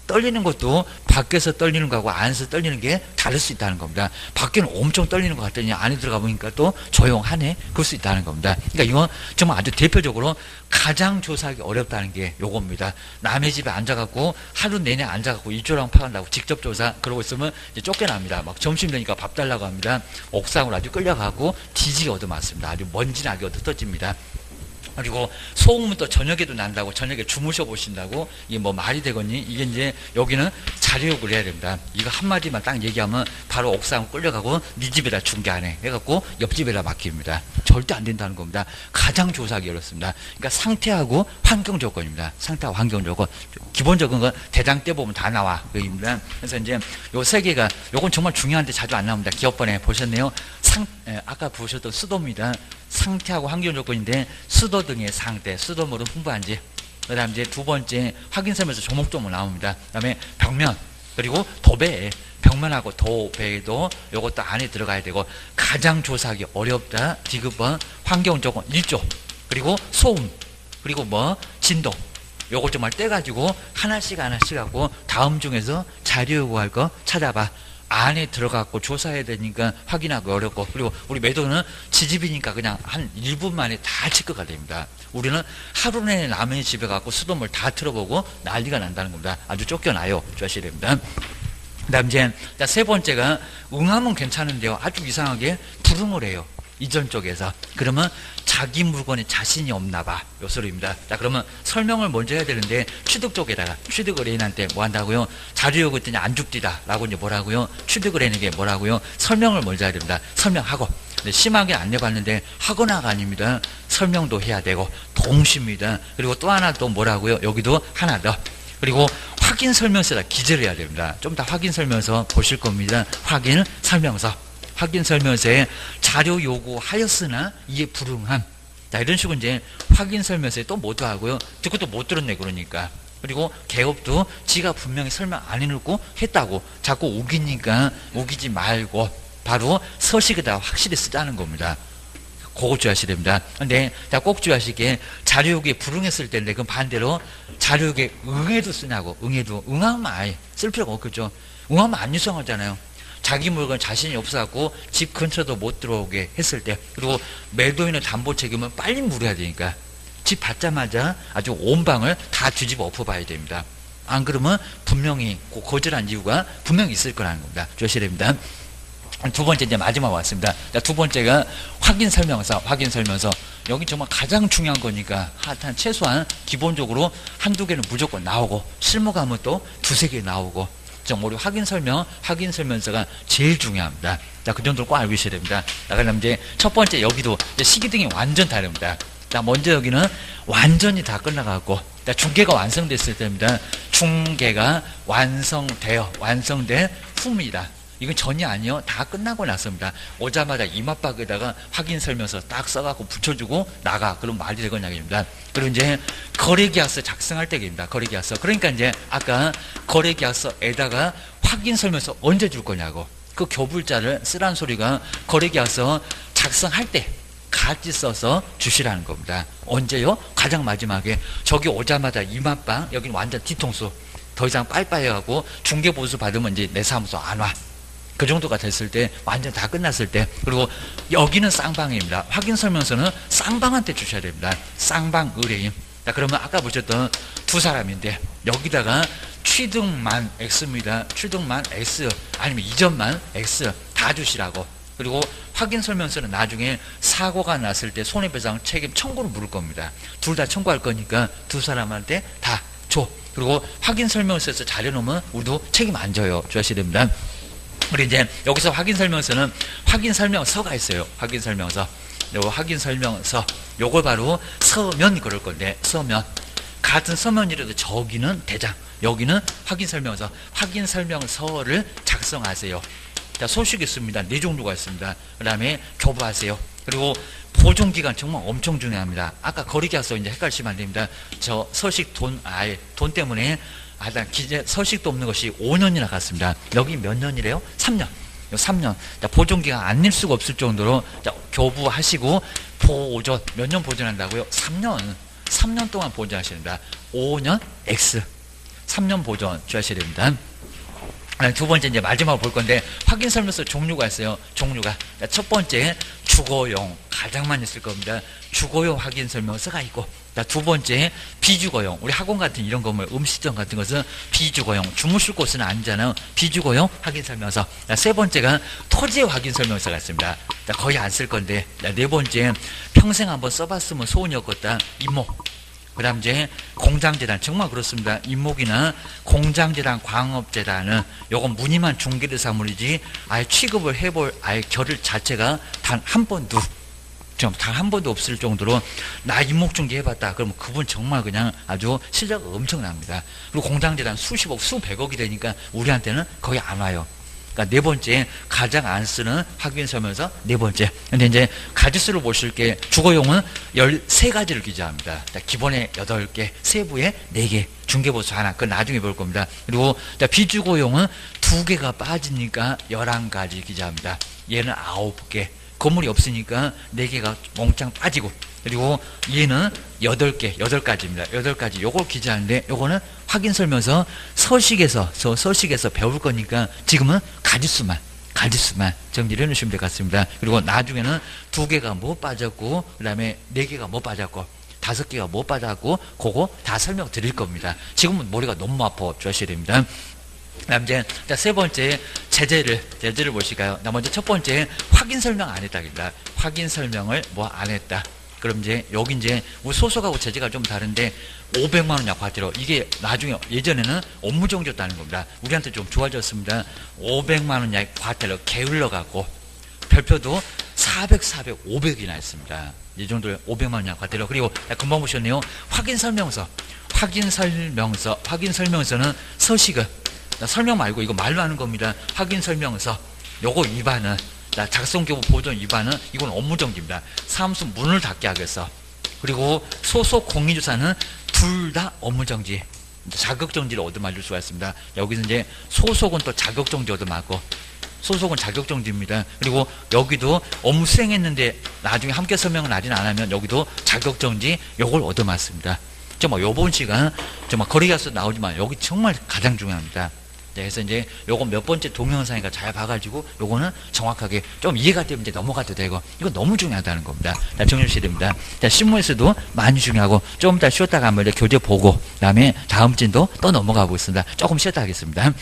떨리는 것도 밖에서 떨리는 거하고 안에서 떨리는 게 다를 수 있다는 겁니다. 밖에는 엄청 떨리는 것 같더니 안에 들어가 보니까 또 조용하네. 그럴 수 있다는 겁니다. 그러니까 이건 정말 아주 대표적으로 가장 조사하기 어렵다는 게 요겁니다. 남의 집에 앉아갖고 하루 내내 앉아갖고 일조량 파간다고 직접 조사 그러고 있으면 이제 쫓겨납니다. 막 점심 되니까 밥 달라고 합니다. 옥상으로 아주 끌려가고 뒤지게 얻어맞습니다. 아주 먼지나게 얻어떠집니다. 그리고 소음은 또 저녁에도 난다고, 저녁에 주무셔 보신다고, 이게 뭐 말이 되겠니? 이게 이제 여기는 자료 요구를 해야 됩니다. 이거 한마디만 딱 얘기하면 바로 옥상 끌려가고 네 집에다 중개 안 해. 해갖고 옆집에다 맡깁니다. 절대 안 된다는 겁니다. 가장 조사하기 어렵습니다. 그러니까 상태하고 환경 조건입니다. 상태하고 환경 조건. 기본적인 건 대장 때 보면 다 나와. 그입니다. 그래서 이제 요 세 개가, 요건 정말 중요한데 자주 안 나옵니다. 기업번에 보셨네요. 아까 보셨던 수도입니다. 상태하고 환경 조건인데 수도 등의 상태, 수도물은 풍부한지. 그 다음 이제 두 번째 확인서면서 조목조목 나옵니다. 그 다음에 벽면, 그리고 도배, 벽면하고 도배도 이것도 안에 들어가야 되고, 가장 조사하기 어렵다. 디귿번 환경 조건 1조, 그리고 소음, 그리고 뭐 진동. 요걸 정말 떼가지고 하나씩 하고 다음 중에서 자료 요구할 거 찾아봐. 안에 들어가고 조사해야 되니까 확인하기 어렵고, 그리고 우리 매도는 지집이니까 그냥 한 1분 만에 다 체크가 됩니다. 우리는 하루 내내 남의 집에 가고 수돗물 다 틀어보고 난리가 난다는 겁니다. 아주 쫓겨나요. 조심해야 됩니다. 그 다음 이제 세 번째가 응하면 괜찮은데요. 아주 이상하게 불응을 해요. 이전 쪽에서. 그러면 자기 물건에 자신이 없나 봐. 요 소리입니다. 자, 그러면 설명을 먼저 해야 되는데 취득 쪽에다가 취득 의뢰인한테 뭐 한다고요? 자료 요구 했더니 안 줍디다. 라고 이제 뭐라고요? 취득 의뢰인에게 뭐라고요? 설명을 먼저 해야 됩니다. 설명하고. 심하게 안 내봤는데 하거나가 아닙니다. 설명도 해야 되고 동시입니다. 그리고 또 하나 또 뭐라고요? 여기도 하나 더. 그리고 확인 설명서에다 기재를 해야 됩니다. 좀 더 확인 설명서 보실 겁니다. 확인 설명서. 확인 설명서에 자료 요구하였으나 이에 불응함. 자, 이런 식으로 이제 확인 설명서에 또 뭐 더하고요. 듣고 또 못 들었네, 그러니까. 그리고 개업도 지가 분명히 설명 안 해놓고 했다고 자꾸 우기니까 우기지 말고. 바로 서식에다 확실히 쓰자는 겁니다. 그거 주의하셔야 됩니다. 근데 꼭 주의하시게 자료역에 불응했을 때인데 그럼 반대로 자료역에 응해도 쓰냐고. 응해도. 응하면 아예 쓸 필요가 없겠죠. 응하면 안 유성하잖아요. 자기 물건 자신이 없어갖고 집 근처도 못 들어오게 했을 때, 그리고 매도인의 담보 책임은 빨리 물어야 되니까 집 받자마자 아주 온 방을 다 뒤집어 엎어봐야 됩니다. 안 그러면 분명히 거절한 이유가 분명히 있을 거라는 겁니다. 주의하셔야 됩니다. 두 번째 이제 마지막 왔습니다. 두 번째가 확인 설명서. 여기 정말 가장 중요한 거니까 한 최소한 기본적으로 한두 개는 무조건 나오고 실무가면 또 두세 개 나오고 우리 확인 설명서가 제일 중요합니다. 그 정도를 꼭 알고 계셔야 됩니다. 그럼 이제 첫 번째 여기도 시기등이 완전 다릅니다. 먼저 여기는 완전히 다 끝나가고 중개가 완성됐을 때입니다. 중개가 완성된 후입니다. 이건 전이 아니요. 다 끝나고 났습니다. 오자마자 이마박에다가 확인 설명서 딱 써갖고 붙여주고 나가. 그럼 말이 되거냐입니다. 그리고 이제 거래계약서 작성할 때입니다. 거래계약서. 그러니까 이제 아까 거래계약서에다가 확인 설명서 언제 줄 거냐고. 그 교불자를 쓰란 소리가 거래계약서 작성할 때 같이 써서 주시라는 겁니다. 언제요? 가장 마지막에. 저기 오자마자 이마빵, 여기는 완전 뒤통수. 더 이상 빠이빠이하고 중개보수 받으면 이제 내 사무소 안 와. 그 정도가 됐을 때, 완전 다 끝났을 때. 그리고 여기는 쌍방입니다. 확인 설명서는 쌍방한테 주셔야 됩니다. 쌍방 의뢰인. 그러면 아까 보셨던 두 사람인데 여기다가 취득만 X입니다. 취득만 X 아니면 이전만 X 다 주시라고. 그리고 확인 설명서는 나중에 사고가 났을 때 손해배상 책임 청구를 물을 겁니다. 둘 다 청구할 거니까 두 사람한테 다 줘. 그리고 확인 설명서에서 잘해놓으면 우리도 책임 안 져요. 주셔야 됩니다. 우리 이제 여기서 확인 설명서는 확인 설명서가 있어요. 확인 설명서. 요 확인 설명서. 요걸 바로 서면 그럴 건데, 서면. 같은 서면이라도 저기는 대장, 여기는 확인 설명서. 확인 설명서를 작성하세요. 자, 소식이 있습니다. 네 종류가 있습니다. 그 다음에 교부하세요. 그리고 보존기간 정말 엄청 중요합니다. 아까 거래계약서 이제 헷갈리시면 안 됩니다. 저 서식 돈 때문에 서식도 없는 것이 5년이나 갔습니다. 여기 몇 년이래요? 3년. 3년. 자, 보존기간 안 낼 수가 없을 정도로 교부하시고 보존. 몇 년 보존한다고요? 3년. 3년 동안 보존하십니다. 5년 X. 3년 보존 주셔야 됩니다. 두 번째 이제 마지막으로 볼 건데 확인 설명서 종류가 있어요. 종류가. 첫 번째 주거용 가장 많이 쓸 겁니다. 주거용 확인 설명서가 있고, 두 번째 비주거용. 우리 학원 같은 이런 건물 음식점 같은 것은 비주거용. 주무실 곳은 아니잖아요. 비주거용 확인 설명서. 세 번째가 토지 확인 설명서가 있습니다. 거의 안 쓸 건데. 네 번째 평생 한번 써봤으면 소원이 없겠다. 임목. 그 다음 이제 공장재단. 정말 그렇습니다. 임목이나 공장재단, 광업재단은 요건 무늬만 중개대 사물이지 아예 취급을 해볼 아예 결을 자체가 단 한 번도 없을 정도로 나 임목중개 해봤다. 그러면 그분 정말 그냥 아주 실력 엄청납니다. 그리고 공장재단 수십억, 수백억이 되니까 우리한테는 거의 안 와요. 그러니까 네 번째 가장 안 쓰는 확인 설명서 네 번째. 근데 이제 가지수를 보실 게 주거용은 13가지를 기재합니다. 기본에 8개, 세부에 4개, 중개보수 하나. 그건 나중에 볼 겁니다. 그리고 비주거용은 2개가 빠지니까 11가지 기재합니다. 얘는 9개. 건물이 없으니까 4개가 몽땅 빠지고, 그리고 얘는 8개, 8가지입니다. 8가지. 요걸 기재하는데 요거는 확인 설명서 서식에서 배울 거니까 지금은 가지수만 정리를 해놓으시면 될 것 같습니다. 그리고 나중에는 2개가 뭐 빠졌고, 그 다음에 4개가 뭐 빠졌고, 5개가 뭐 빠졌고, 그거 다 설명 드릴 겁니다. 지금은 머리가 너무 아파 주셔야 됩니다. 그다음 이제 세 번째 제재를 보실까요? 먼저 첫 번째 확인 설명 안 했다입니다. 확인 설명을 뭐 안 했다. 그럼 이제 여기 이제 우리 소속하고 제재가 좀 다른데 500만 원 약과태료. 이게 나중에 예전에는 업무정지였다는 겁니다. 우리한테 좀 좋아졌습니다. 500만 원 약과태료 게을러 갖고 별표도 400, 500이나 했습니다. 이 정도 500만 원 약과태료. 그리고 금방 보셨네요. 확인 설명서는 서식은 설명 말고 이거 말로 하는 겁니다. 확인 설명서 요거 위반은 작성교부 보존 위반은 이건 업무정지입니다. 사무소 문을 닫게 하겠어. 그리고 소속 공인주사는 둘 다 업무정지. 자격정지를 얻어맞을 수가 있습니다. 여기서 이제 소속은 또 자격정지 얻어맞고, 소속은 자격정지입니다. 그리고 여기도 업무 수행했는데 나중에 함께 서명을 아직 안 하면 여기도 자격정지 요걸 얻어맞습니다. 정말 요번 시간 정말 거리계약서 나오지만 여기 정말 가장 중요합니다. 네, 그래서 이제 요거 몇 번째 동영상이니까 잘 봐가지고 요거는 정확하게 좀 이해가 되면 이제 넘어가도 되고 이거 너무 중요하다는 겁니다. 자, 정리하셔야 됩니다. 자, 신문에서도 많이 중요하고 좀 이따 쉬었다가 한번 이제 교재 보고 그다음에 다음 진도 또 넘어가 보겠습니다. 조금 쉬었다 하겠습니다.